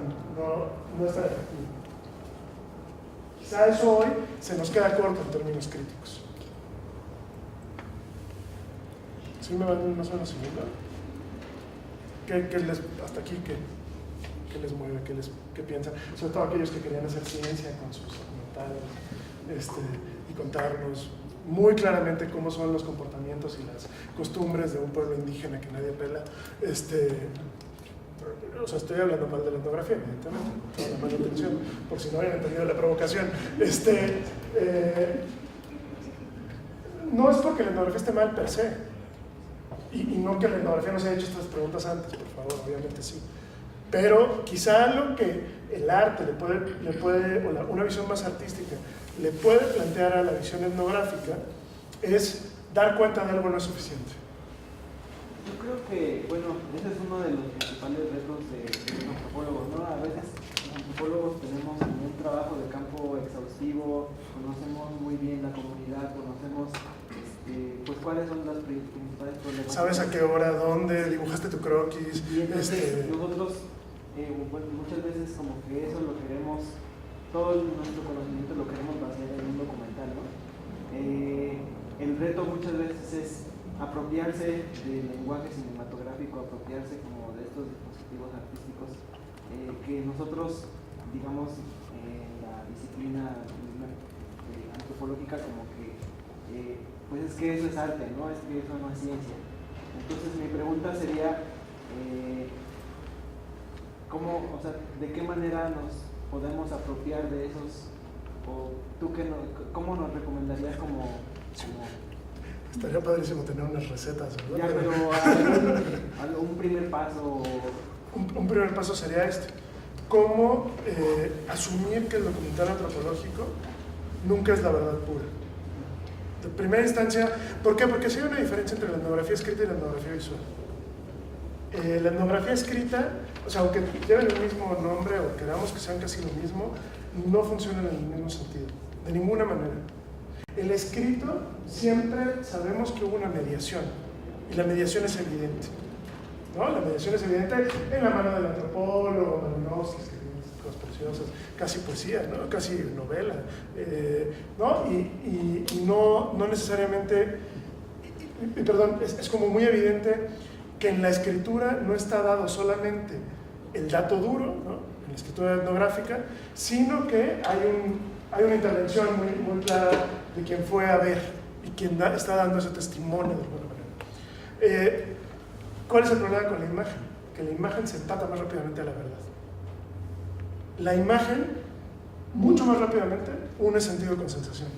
efectivo. Quizá eso hoy se nos queda corto en términos críticos. ¿Sí me van más o menos siguiendo? ¿Qué les, hasta aquí, qué les mueve, qué piensan? Sobre todo aquellos que querían hacer ciencia con sus documentales y contarnos muy claramente cómo son los comportamientos y las costumbres de un pueblo indígena que nadie pela. O sea, estoy hablando mal de la etnografía, evidentemente, con toda la mala intención, por si no habían entendido la provocación. No es porque la etnografía esté mal per se, y no que la etnografía no se haya hecho estas preguntas antes, por favor, obviamente sí. Pero quizá lo que el arte le puede o una visión más artística le puede plantear a la visión etnográfica es dar cuenta de algo no es suficiente. Yo creo que, bueno, ese es uno de los principales retos de los antropólogos, ¿no? A veces los antropólogos tenemos un trabajo de campo exhaustivo, conocemos muy bien la comunidad, conocemos pues cuáles son las principales problemáticas. ¿Sabes a qué hora, dónde dibujaste tu croquis? Y entonces nosotros muchas veces como que eso lo queremos, todo nuestro conocimiento lo queremos vaciar en un documental, ¿no? El reto muchas veces es apropiarse del lenguaje cinematográfico, apropiarse como de estos dispositivos artísticos que nosotros, digamos, en la disciplina antropológica como que pues es que eso es arte, ¿no? Es que eso no es ciencia. Entonces mi pregunta sería ¿cómo, o sea, de qué manera nos podemos apropiar de esos, o tú cómo nos recomendarías como Estaría padrísimo tener unas recetas, ¿verdad? Ya, pero un primer paso. Un primer paso sería ¿cómo asumir que el documental antropológico nunca es la verdad pura? De primera instancia, ¿por qué? Porque sí hay una diferencia entre la etnografía escrita y la etnografía visual. La etnografía escrita, o sea, aunque lleven el mismo nombre o queramos que sean casi lo mismo, no funcionan en el mismo sentido, de ninguna manera. El escrito, siempre sabemos que hubo una mediación, y la mediación es evidente, ¿no? La mediación es evidente en la mano del antropólogo, Malinowski, que tiene cosas preciosas, casi poesía, ¿no? Casi novela, ¿no? Y no necesariamente, perdón, es como muy evidente que en la escritura no está dado solamente el dato duro, ¿no? En la escritura etnográfica, sino que hay una intervención muy clara de quien fue a ver y quien está dando ese testimonio de alguna manera. ¿Cuál es el problema con la imagen? Que la imagen se empata más rápidamente a la verdad. La imagen, mucho más rápidamente, une sentido con sensación.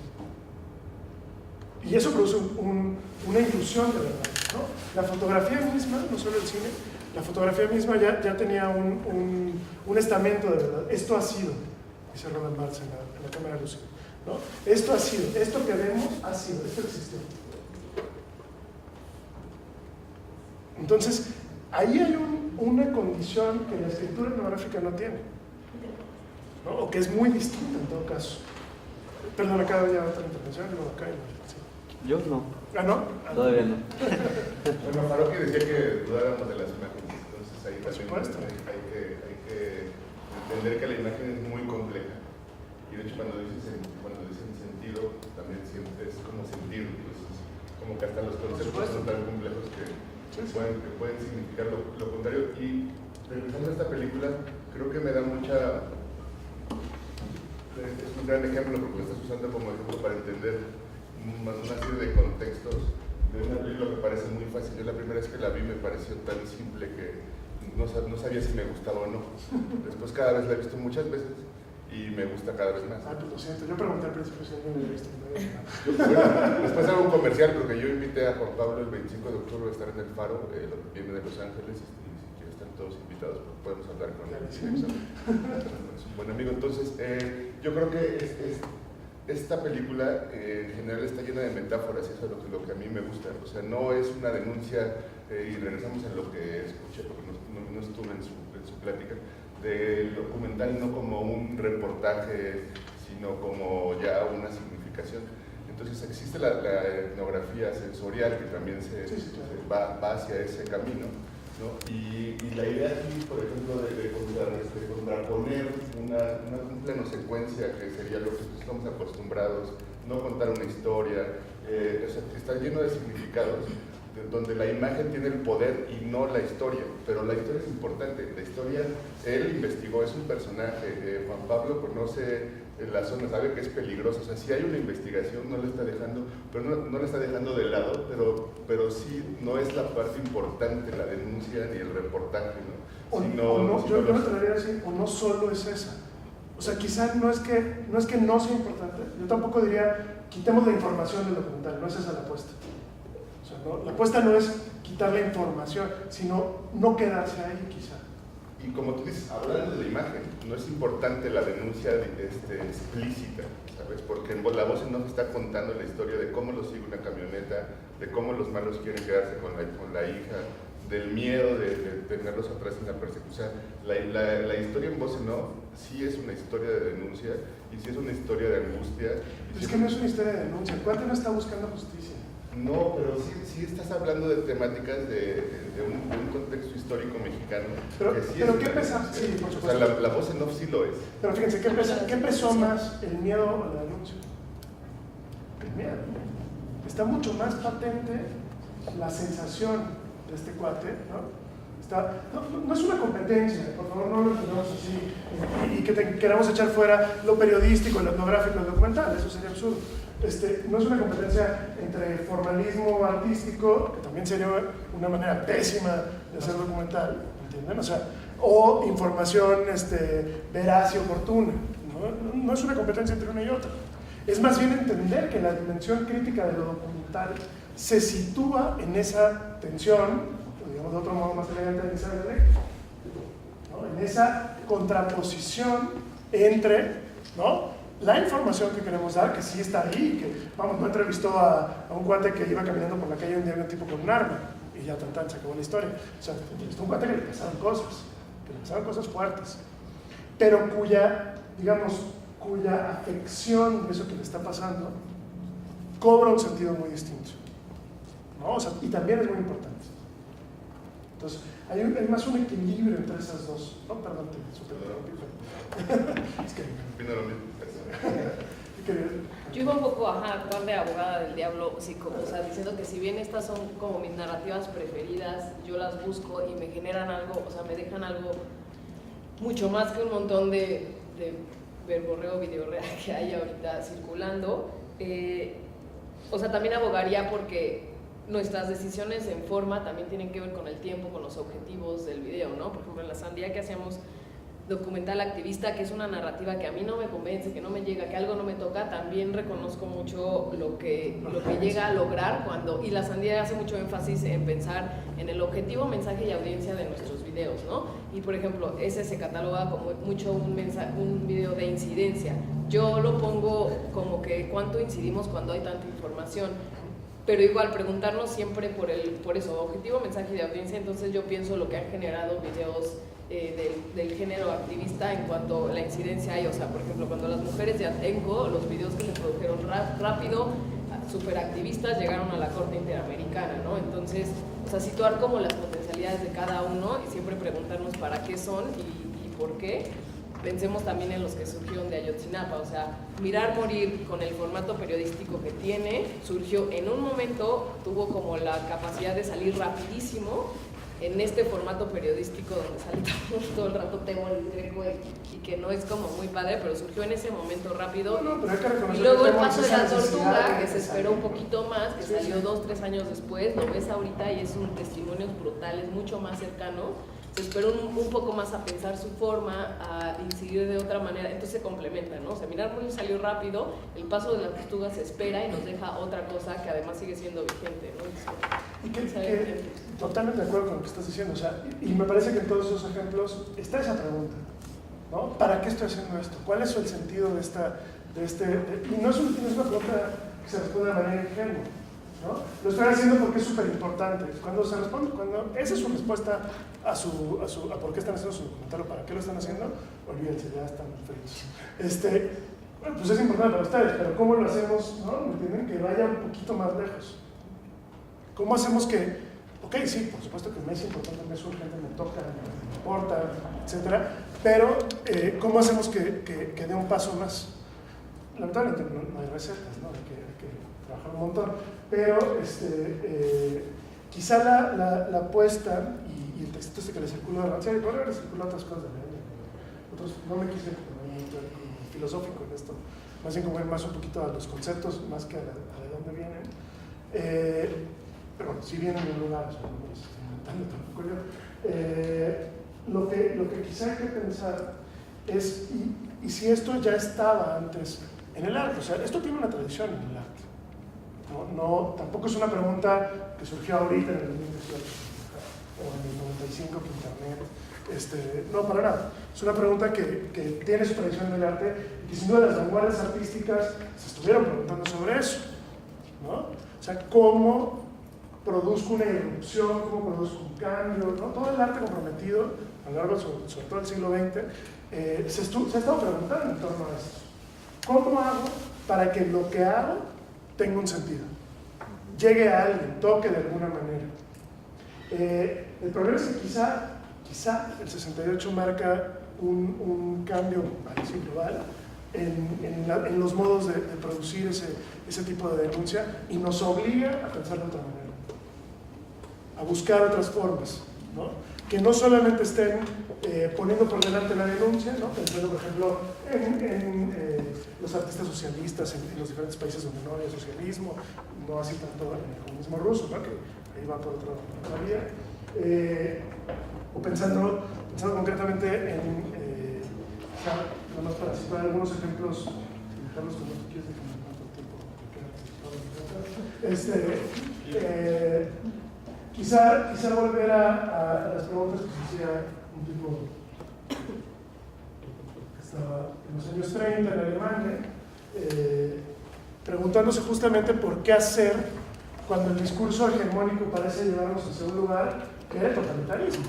Y eso produce una ilusión de verdad, ¿no? La fotografía misma, no solo el cine, la fotografía misma ya tenía un estamento de verdad. Esto ha sido, dice Roland Barthes en la cámara lúcida, ¿no? Esto ha sido, esto que vemos ha sido, esto existió. Entonces, ahí hay una condición que la escritura etnográfica no tiene, ¿no? O que es muy distinta en todo caso. Perdón, acá ya otra intervención, luego acá. Sí. Yo no. ¿Ah, no? Todavía no. Bueno, Faroque decía que dudáramos de las imágenes, entonces ahí por supuesto. Hay que entender que la imagen es muy compleja. Y de hecho cuando dicen sentido, también es como sentir, pues, como que hasta los conceptos son tan complejos que pueden significar lo contrario. Y regresando a esta película, creo que me da mucha... Es un gran ejemplo porque lo estás usando como ejemplo para entender una serie de contextos de una película que parece muy fácil. Yo la primera vez que la vi me pareció tan simple que no sabía si me gustaba o no. Después cada vez la he visto muchas veces y me gusta cada vez más. Pues lo siento, yo pregunté al principio si alguien me visto. Después hago un comercial porque yo invité a Juan Pablo el 25 de octubre a estar en el Faro, viene de Los Ángeles y si están todos invitados podemos hablar con él. Sí, es un buen amigo. Entonces, yo creo que esta película en general está llena de metáforas y eso es lo que a mí me gusta. O sea, no es una denuncia, y regresamos a lo que escuché porque no estuve en su plática, del documental no como un reportaje, sino como ya una significación. Entonces existe la etnografía sensorial que también va hacia ese camino. ¿no? Y la idea aquí, por ejemplo, de contraponer un plano secuencia, que sería lo que estamos acostumbrados, no contar una historia, o sea, está lleno de significados, donde la imagen tiene el poder y no la historia, pero la historia es importante. La historia, él investigó, es un personaje, Juan Pablo conoce la zona, sabe que es peligroso, o sea, si hay una investigación, no la está dejando, pero no la está dejando de lado, pero sí no es la parte importante, la denuncia ni el reportaje, ¿no? Yo me atrevería a decir, o no solo es esa. O sea, quizás no es que no sea importante, yo tampoco diría, quitemos la información del documental, no es esa la apuesta. O sea, no, la apuesta no es quitar la información, sino no quedarse ahí quizá. Y como tú dices, hablando de la imagen, no es importante la denuncia explícita, ¿sabes? Porque la voz en off está contando la historia de cómo los sigue una camioneta, de cómo los malos quieren quedarse con la hija, del miedo de tenerlos atrás en la persecución. La historia en voz en off sí es una historia de denuncia y sí es una historia de angustia. Es que no es una historia de denuncia, ¿cuánto no está buscando justicia? No, pero sí estás hablando de temáticas de un contexto histórico mexicano. Pero ¿qué pesa? Sí, por supuesto. O sea, la voz en off sí lo es. Pero fíjense, ¿qué pesó más, el miedo o la denuncia? El miedo. Está mucho más patente la sensación de este cuate, ¿no? No es una competencia, por favor, no lo entendamos así, y que queramos echar fuera lo periodístico, lo etnográfico, el documental, eso sería absurdo. No es una competencia entre formalismo artístico, que también sería una manera pésima de hacer documental, ¿entienden? O sea, o información veraz y oportuna, ¿no? No es una competencia entre una y otra. Es más bien entender que la dimensión crítica de lo documental se sitúa en esa tensión, o digamos de otro modo más elegante, en esa dialéctica, ¿no? En esa contraposición entre, ¿no?, la información que queremos dar, que sí está ahí, que, vamos, no entrevistó a un cuate que iba caminando por la calle un día un tipo con un arma, y ya se acabó la historia. O sea, entrevistó a un cuate que le pasaron cosas fuertes, pero cuya afección de eso que le está pasando cobra un sentido muy distinto, ¿no? O sea, y también es muy importante. Entonces, hay más un equilibrio entre esas dos. No, perdón, es que opino lo mismo. Yo iba un poco a actuar de abogada del diablo, sí, o sea, diciendo que si bien estas son como mis narrativas preferidas, yo las busco y me generan algo, o sea, me dejan algo mucho más que un montón de verborreo, videorrea que hay ahorita circulando. O sea, también abogaría porque nuestras decisiones en forma también tienen que ver con el tiempo, con los objetivos del video, ¿no? Por ejemplo, en La Sandía que hacíamos documental activista, que es una narrativa que a mí no me convence, que no me llega, que algo no me toca, también reconozco mucho lo que llega a lograr cuando, y La Sandía hace mucho énfasis en pensar en el objetivo, mensaje y audiencia de nuestros videos, ¿no? Y por ejemplo, ese se cataloga como mucho un video de incidencia. Yo lo pongo como que cuánto incidimos cuando hay tanta información, pero igual preguntarnos siempre por eso, objetivo, mensaje y de audiencia. Entonces yo pienso lo que han generado videos del género activista en cuanto a la incidencia hay, o sea, por ejemplo, cuando las mujeres de Atenco, los videos que se produjeron rápido, súper activistas, llegaron a la Corte Interamericana, ¿no? Entonces, o sea, situar como las potencialidades de cada uno y siempre preguntarnos para qué son y por qué. Pensemos también en los que surgieron de Ayotzinapa, o sea, Mirar Morir con el formato periodístico que tiene, surgió en un momento, tuvo como la capacidad de salir rapidísimo en este formato periodístico donde sale todo el rato Temo el Greco y que no es como muy padre, pero surgió en ese momento rápido. Y luego el paso de La Tortuga, que se esperó un poquito más, que salió 2-3 años después, lo ves ahorita y es un testimonio brutal, es mucho más cercano. Se esperó un poco más a pensar su forma, a incidir de otra manera, entonces se complementan, ¿no? O sea, Mirar Morir salió rápido, el paso de La Tortuga se espera y nos deja otra cosa que además sigue siendo vigente, ¿no? Y que totalmente de acuerdo con lo que estás diciendo, o sea, y me parece que en todos esos ejemplos está esa pregunta, ¿no? ¿Para qué estoy haciendo esto? ¿Cuál es el sentido de y no es una pregunta que se responde de manera ingenua, ¿no? Lo estoy haciendo porque es súper importante. Cuando se responde, cuando esa es su respuesta a por qué están haciendo su documental o para qué lo están haciendo, olvídense, ya están fritos. Bueno, pues es importante para ustedes, pero ¿cómo lo hacemos, no? ¿Me entienden? Que vaya un poquito más lejos. ¿Cómo hacemos que Ok, sí, por supuesto que me es importante, me es urgente, me toca, me importa, etcétera, pero ¿cómo hacemos que dé un paso más? Lamentablemente no hay recetas, ¿no? Hay que trabajar un montón, pero quizá la apuesta y el texto que le circuló a Rancière, y por ahora le circuló otras cosas, otros, no me quise poner como filosófico en esto, más bien como ir más un poquito a los conceptos, más que a de dónde vienen. Pero bueno, si vienen de un lugar, o sea, no me estoy inventando tampoco yo. Lo que quizá hay que pensar es, y si esto ya estaba antes en el arte, o sea, esto tiene una tradición en el arte. Tampoco es una pregunta que surgió ahorita en el 2018 o en el 95 que Internet, no, para nada. Es una pregunta que tiene su tradición en el arte y que sin duda las vanguardias artísticas se estuvieron preguntando sobre eso, ¿no? O sea, ¿cómo produzco una irrupción, cómo produzco un cambio, ¿no? Todo el arte comprometido a lo largo, sobre todo del siglo XX, se ha estado preguntando en torno a esto. ¿Cómo hago para que lo que hago tenga un sentido? Llegue a alguien, toque de alguna manera. El problema es que quizá el 68 marca un cambio, parece global, en los modos de producir ese tipo de denuncia y nos obliga a pensar de otra manera, a buscar otras formas, ¿no? Que no solamente estén poniendo por delante la denuncia, ¿no? Pensando, por ejemplo, en los artistas socialistas en los diferentes países donde no había socialismo, no así tanto en el comunismo ruso, ¿no? Que ahí va por otra vía. O pensando concretamente en, nomás para citar algunos ejemplos, Carlos, como tú quieres dejarme cuánto tiempo, quizá volver a las preguntas que se hacía un tipo que estaba en los años 30 en Alemania, preguntándose justamente por qué hacer cuando el discurso hegemónico parece llevarnos hacia un lugar que era el totalitarismo,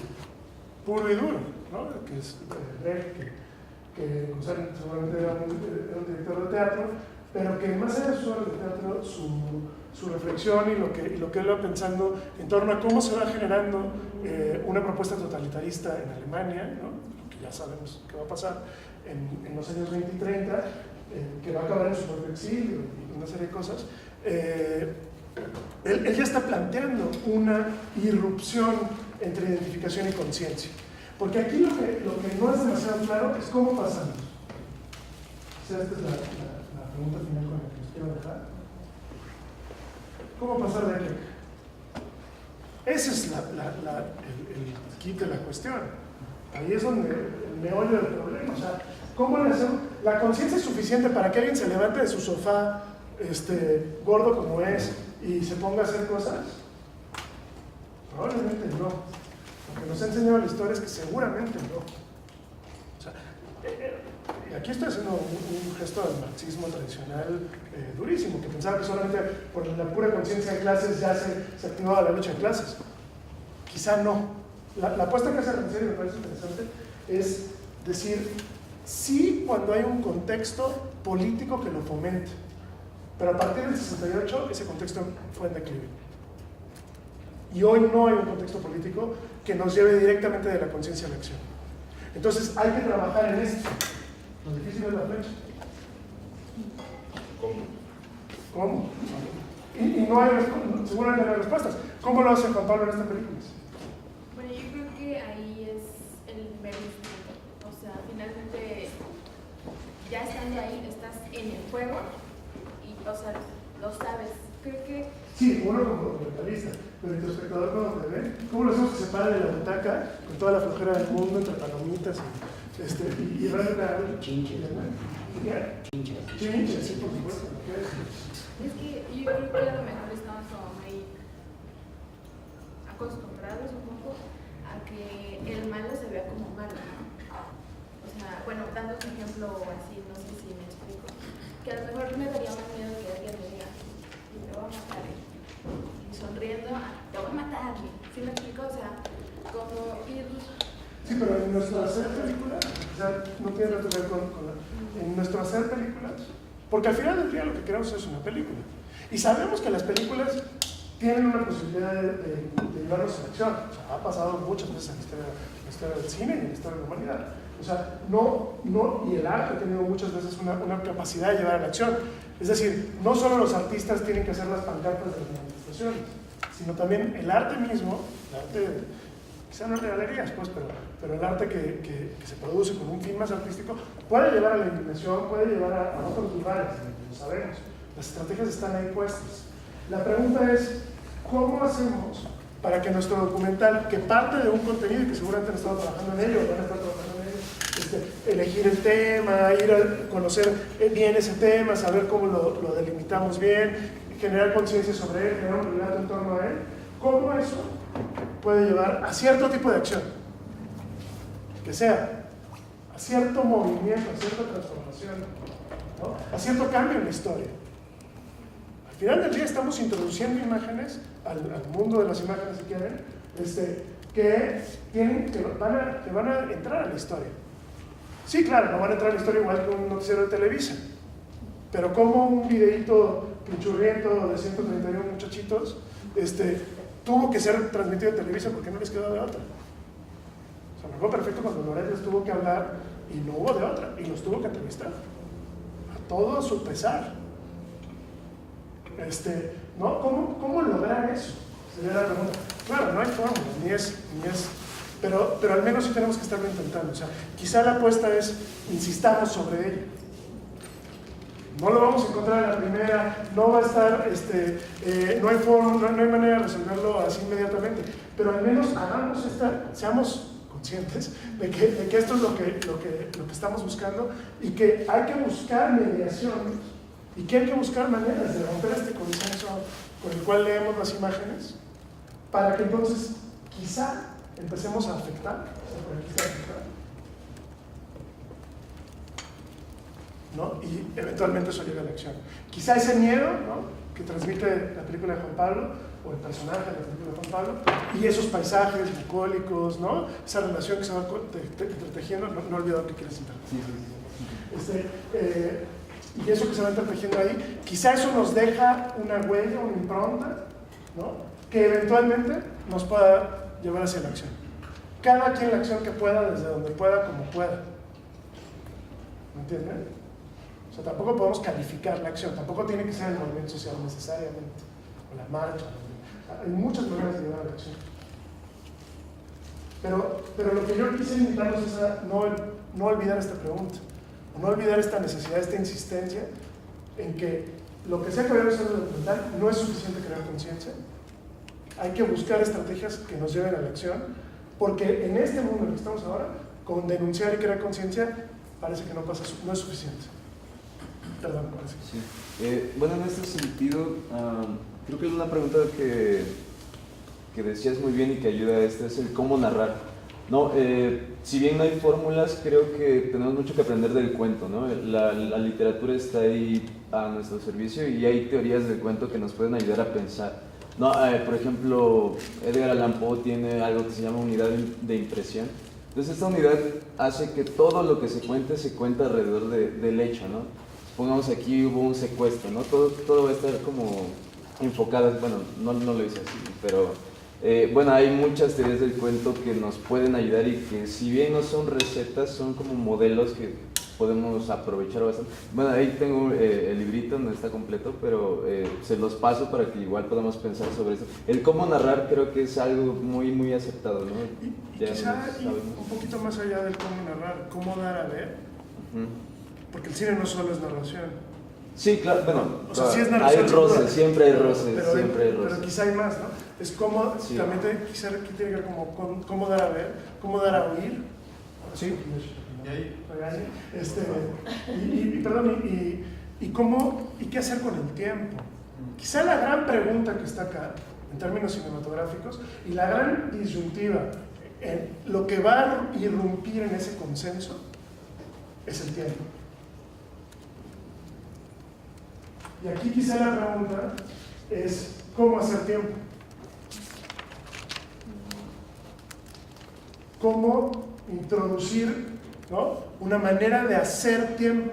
puro y duro, ¿no? Que es que seguramente era un director de teatro, pero que más allá de su obra de teatro, su reflexión y lo que él va pensando en torno a cómo se va generando una propuesta totalitarista en Alemania, ¿no? Que ya sabemos qué va a pasar en los años 20 y 30, que va a acabar en su propio exilio y una serie de cosas. Él ya está planteando una irrupción entre identificación y conciencia. Porque aquí lo que no es demasiado claro es cómo pasamos. O sea, esta es la pregunta final con la que les quiero dejar. ¿Cómo pasar de aquí? Ese es el kit de la cuestión. Ahí es donde el meollo del problema. O sea, ¿cómo le hacemos? ¿La conciencia es suficiente para que alguien se levante de su sofá, gordo como es, y se ponga a hacer cosas? Probablemente no. Lo que nos ha enseñado la historia es que seguramente no. O sea, y aquí estoy haciendo un gesto del marxismo tradicional durísimo, que pensaba que solamente por la pura conciencia de clases ya se activaba la lucha de clases. Quizá no. La apuesta que hace Rancière, me parece interesante, es decir, sí cuando hay un contexto político que lo fomente, pero a partir del 68 ese contexto fue en declive. Y hoy no hay un contexto político que nos lleve directamente de la conciencia a la acción. Entonces hay que trabajar en esto. Lo difícil es la flecha. ¿Cómo? Y no hay, seguramente no hay respuestas. ¿Cómo lo hace Juan Pablo en esta película? Bueno, yo creo que ahí es el ver distinto. O sea, finalmente, ya estando ahí, estás en el juego y, o sea, lo sabes. Creo que... Sí, uno como documentalista, pero el espectador cuando te ve, ¿cómo lo hacemos que se pare de la butaca con toda la flojera del mundo entre palomitas y realmente algo? Chinches. Chinches, sí, por supuesto. Es que yo creo que a lo mejor estamos como muy acostumbrados un poco a que el malo se vea como malo, ¿no? O sea, bueno, dando un ejemplo así, no sé si me explico, que a lo mejor me daría más miedo que alguien me diga, te voy a matar, y sonriendo, te voy a matar, ¿sí me explico? O sea, como ir... Sí, pero en nuestro hacer películas, o sea, no tiene nada que ver con en nuestro hacer películas, porque al final del día lo que queremos es una película. Y sabemos que las películas tienen una posibilidad de llevarlos a la acción. O sea, ha pasado muchas veces en la historia del cine y en la historia de la humanidad. O sea, y el arte ha tenido muchas veces una capacidad de llevar a la acción. Es decir, no solo los artistas tienen que hacer las pancartas de las manifestaciones, sino también el arte mismo, el arte, quizá no galerías, pues, pero el arte que se produce con un fin más artístico puede llevar a la indignación, puede llevar a otros lugares, lo sabemos. Las estrategias están ahí puestas. La pregunta es, ¿cómo hacemos para que nuestro documental, que parte de un contenido y que seguramente han estado trabajando en ello, van a estar trabajando en ello, elegir el tema, ir a conocer bien ese tema, saber cómo lo delimitamos bien, generar conciencia sobre él, generar un relato en torno a él, cómo eso puede llevar a cierto tipo de acción, que sea a cierto movimiento, a cierta transformación, ¿no? A cierto cambio en la historia. Al final del día estamos introduciendo imágenes al mundo de las imágenes, si quieren, que van a entrar a la historia. Sí, claro, no van a entrar a la historia igual que un noticiero de Televisa, pero como un videíto pinchurriento de 131 muchachitos tuvo que ser transmitido en Televisa porque no les quedó de otra. O sea, me acuerdo perfecto cuando Loret les tuvo que hablar y no hubo de otra, y los tuvo que entrevistar a todo su pesar. ¿No? ¿Cómo lograr eso? Sería la pregunta. Claro, no hay fórmula, ni es pero al menos sí tenemos que estarlo intentando. O sea, quizá la apuesta es, insistamos sobre ella. No lo vamos a encontrar en la primera, no va a estar, no hay fórmula, no hay manera de resolverlo así inmediatamente, pero al menos seamos conscientes de que esto es lo que estamos buscando y que hay que buscar mediaciones y que hay que buscar maneras de romper este consenso con el cual leemos las imágenes para que entonces quizá empecemos a afectar, ¿no? Y eventualmente eso llega a la acción. Quizá ese miedo, ¿no?, que transmite la película de Juan Pablo, o el personaje de la película de Juan Pablo, y esos paisajes bucólicos, ¿no?, esa relación que se va entretejiendo, no olvido que quieres interrumpir. Y eso que se va entretejiendo ahí, quizá eso nos deja una huella, una impronta, ¿no?, que eventualmente nos pueda llevar hacia la acción. Cada quien la acción que pueda, desde donde pueda, como pueda. ¿Me entienden? O sea, tampoco podemos calificar la acción, tampoco tiene que ser el movimiento social necesariamente, o la marcha. Hay muchas maneras de llevar a la acción. Pero lo que yo quise invitarlos es a no olvidar esta pregunta, o no olvidar esta necesidad, esta insistencia en que lo que sea que debe ser el documental no es suficiente crear conciencia. Hay que buscar estrategias que nos lleven a la acción, porque en este mundo en el que estamos ahora, con denunciar y crear conciencia, parece que no es suficiente. Perdón, parece que sí. Bueno, en este sentido, creo que es una pregunta que decías muy bien y que ayuda a es el cómo narrar. No, si bien no hay fórmulas, creo que tenemos mucho que aprender del cuento, ¿no? La literatura está ahí a nuestro servicio y hay teorías del cuento que nos pueden ayudar a pensar. No, por ejemplo, Edgar Allan Poe tiene algo que se llama unidad de impresión. Entonces esta unidad hace que todo lo que se cuenta alrededor del hecho, ¿no? Supongamos aquí hubo un secuestro, ¿no? Todo va a estar como enfocado, bueno, no lo hice así, pero bueno, hay muchas teorías del cuento que nos pueden ayudar y que si bien no son recetas, son como modelos que podemos aprovechar bastante. Bueno, ahí tengo el librito, no está completo, pero se los paso para que igual podamos pensar sobre eso. El cómo narrar creo que es algo muy, muy aceptado, ¿no? Y quizá un poquito más allá del cómo narrar, cómo dar a ver, porque el cine no solo es narración. Sí, claro, bueno, o sea, sí es narración, hay roces, siempre hay roces, pero quizá hay más, ¿no? Es como, sí. También quizá tiene que ver como cómo dar a ver, cómo dar a oír. Sí. ¿Y qué hacer con el tiempo? Quizá la gran pregunta que está acá, en términos cinematográficos, y la gran disyuntiva, lo que va a irrumpir en ese consenso, es el tiempo. Y aquí quizá la pregunta es, ¿cómo hacer tiempo? ¿Cómo introducir, ¿no?, una manera de hacer tiempo?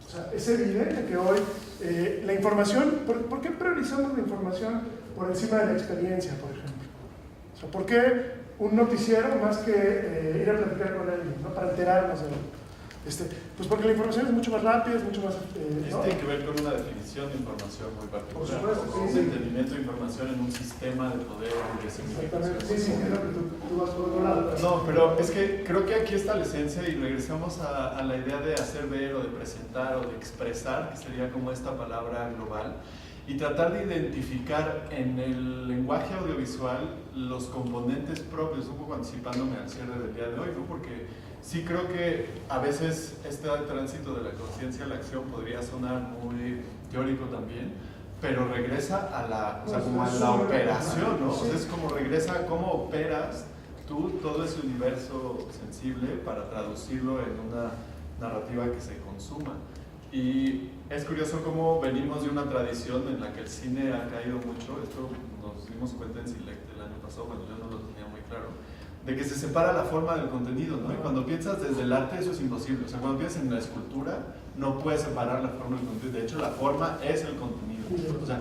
O sea, es evidente que hoy La información, ¿por qué priorizamos la información por encima de la experiencia, por ejemplo? O sea, ¿por qué un noticiero más que ir a platicar con alguien, ¿no? Para enterarnos de él? Pues porque la información es mucho más rápida, es mucho más... ¿no? Tiene que ver con una definición de información muy particular. Por supuesto, un sí. entendimiento de información en un sistema de poder y de significación. Sí, creo que tú vas por otro lado. No, pero es que creo que aquí está la esencia y regresamos a la idea de hacer ver o de presentar o de expresar, que sería como esta palabra global, y tratar de identificar en el lenguaje audiovisual los componentes propios, un poco anticipándome al cierre del día de hoy, ¿no? Porque sí creo que a veces este tránsito de la conciencia a la acción podría sonar muy teórico también, pero regresa a la, o sea, como a la operación, ¿no? O sea, es como regresa a cómo operas tú todo ese universo sensible para traducirlo en una narrativa que se consuma. Y es curioso cómo venimos de una tradición en la que el cine ha caído mucho, esto nos dimos cuenta en Select el año pasado, bueno, yo no lo tenía muy claro, de que se separa la forma del contenido, ¿no? Y cuando piensas desde el arte eso es imposible, o sea, cuando piensas en la escultura no puedes separar la forma del contenido, de hecho la forma es el contenido, o sea,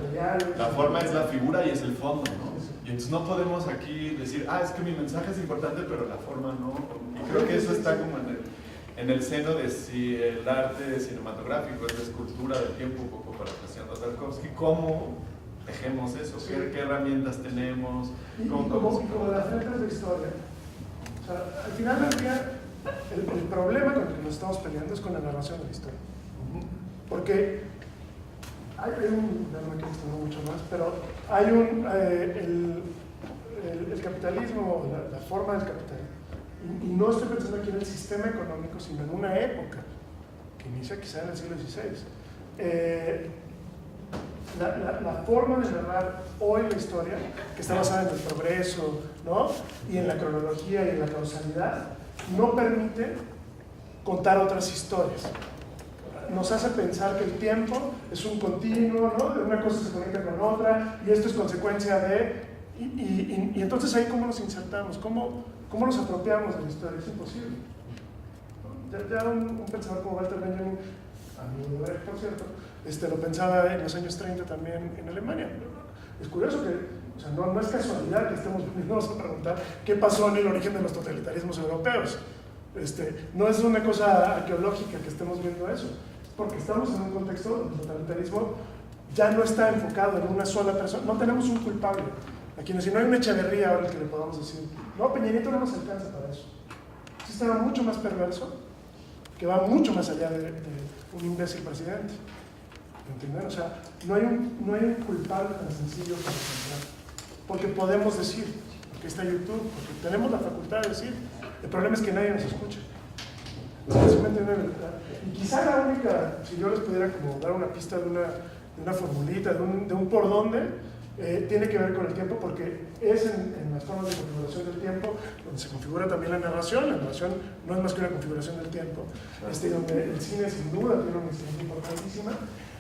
la forma es la figura y es el fondo, ¿no? Y entonces no podemos aquí decir, es que mi mensaje es importante pero la forma no, y creo que eso está como en el seno de si el arte cinematográfico es la escultura del tiempo, un poco parafraseando a Tarkovsky, ¿cómo dejemos eso? ¿Qué herramientas tenemos? Como las letras de historia. O sea, al final del día, el problema con el que nos estamos peleando es con la narración de la historia. Porque hay un, no me quiero extender mucho más, pero hay el capitalismo, la forma del capitalismo, y no estoy pensando aquí en el sistema económico, sino en una época que inicia quizá en el siglo XVI. La forma de narrar hoy la historia, que está basada en el progreso, ¿no? Y en la cronología y en la causalidad, no permite contar otras historias. Nos hace pensar que el tiempo es un continuo, ¿no? Una cosa se conecta con otra y esto es consecuencia de... Y entonces ahí cómo nos insertamos, cómo nos apropiamos de la historia, es imposible. Ya un pensador como Walter Benjamin, amigo de por cierto, lo pensaba en los años 30 también en Alemania. Es curioso que, o sea, no es casualidad que estemos viniéndonos a preguntar qué pasó en el origen de los totalitarismos europeos. No es una cosa arqueológica que estemos viendo eso, porque estamos en un contexto donde el totalitarismo ya no está enfocado en una sola persona, no tenemos un culpable. Aquí no hay una Echeverría ahora que le podamos decir, no, Peña Nieto no nos alcanza para eso. Es un sistema mucho más perverso, que va mucho más allá de un imbécil presidente. ¿Entienden? O sea, no hay un culpable tan sencillo para encontrar. Porque podemos decir, porque está YouTube, porque tenemos la facultad de decir. El problema es que nadie nos escucha. Y quizá la única, si yo les pudiera como dar una pista de una formulita, de un por dónde, tiene que ver con el tiempo, porque es en las formas de configuración del tiempo donde se configura también la narración. La narración no es más que una configuración del tiempo, donde el cine sin duda tiene una instancia importantísima,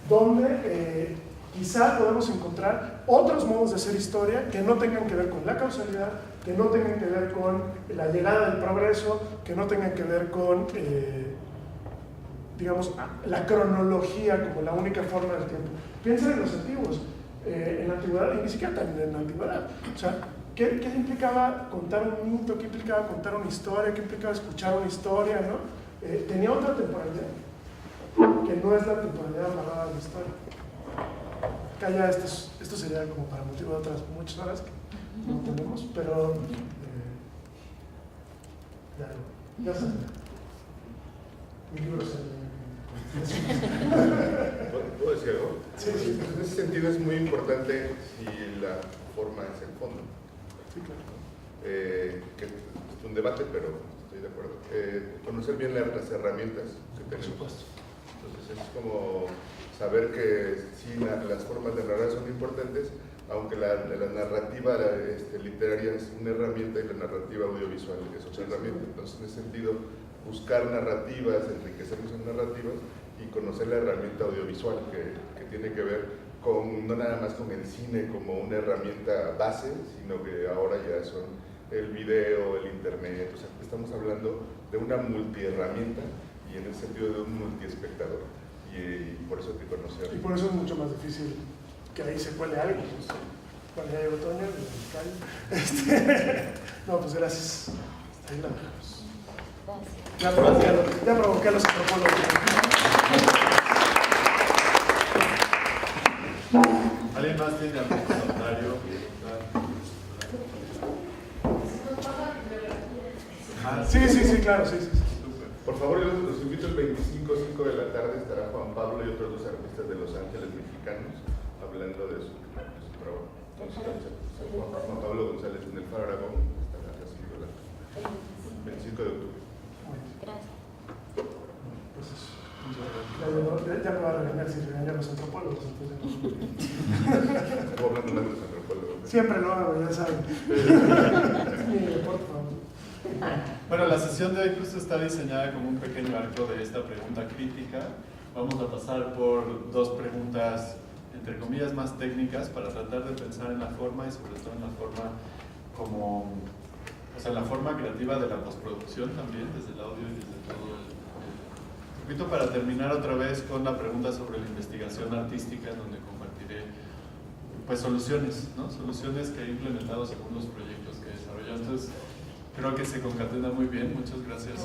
donde quizá podemos encontrar otros modos de hacer historia que no tengan que ver con la causalidad, que no tengan que ver con la llegada del progreso, que no tengan que ver con, digamos, la cronología como la única forma del tiempo. Piensen en los antiguos. En la antigüedad, y ni siquiera tan en la antigüedad, o sea, ¿qué implicaba contar un mito? ¿Qué implicaba contar una historia? ¿Qué implicaba escuchar una historia? ¿No? Tenía otra temporalidad, que no es la temporalidad amarrada de la historia. Acá ya esto sería como para motivo de otras muchas horas que no tenemos, pero ya sé. Mi libro se ¿Puedo decir algo? Sí. En ese sentido es muy importante si la forma es el fondo. Sí, claro. Que es un debate, pero estoy de acuerdo. Conocer bien las herramientas que tenemos. Por supuesto. Entonces es como saber que sí, las formas de narrar son importantes, aunque la narrativa literaria es una herramienta y la narrativa audiovisual es otra herramienta. Entonces, en ese sentido, buscar narrativas, enriquecernos en narrativas y conocer la herramienta audiovisual que tiene que ver con, no nada más con el cine como una herramienta base, sino que ahora ya son el video, el internet, o sea, estamos hablando de una multiherramienta y en el sentido de un multiespectador. Y y por eso hay que conocer. Y por eso es mucho más difícil que ahí se cuele algo. Pues. Cuando ya llegó Toño, no, pues gracias. Ahí la dejamos. Ya provoqué a los antropólogos. ¿Alguien más tiene algún comentario? Sí, claro, sí. Por favor, los invito el 25, 5 de la tarde, estará Juan Pablo y otros 2 artistas de Los Ángeles mexicanos hablando de su trabajo. Entonces, Juan Pablo González en el Faro Aragón estará recibiendo el 25 de octubre. Gracias. Ya me va a regañar si regaña a los antropólogos. Estamos hablando más de los antropólogos. Siempre lo hago, ya saben. Es mi deporte favorito. Bueno, la sesión de hoy justo está diseñada como un pequeño arco de esta pregunta crítica. Vamos a pasar por 2 preguntas, entre comillas, más técnicas para tratar de pensar en la forma y sobre todo en la forma como, o sea, la forma creativa de la postproducción también, desde el audio y desde todo el circuito, para terminar otra vez con la pregunta sobre la investigación artística, en donde compartiré pues soluciones, ¿no? Soluciones que he implementado según los proyectos que he desarrollado. Entonces, creo que se concatena muy bien. Muchas gracias.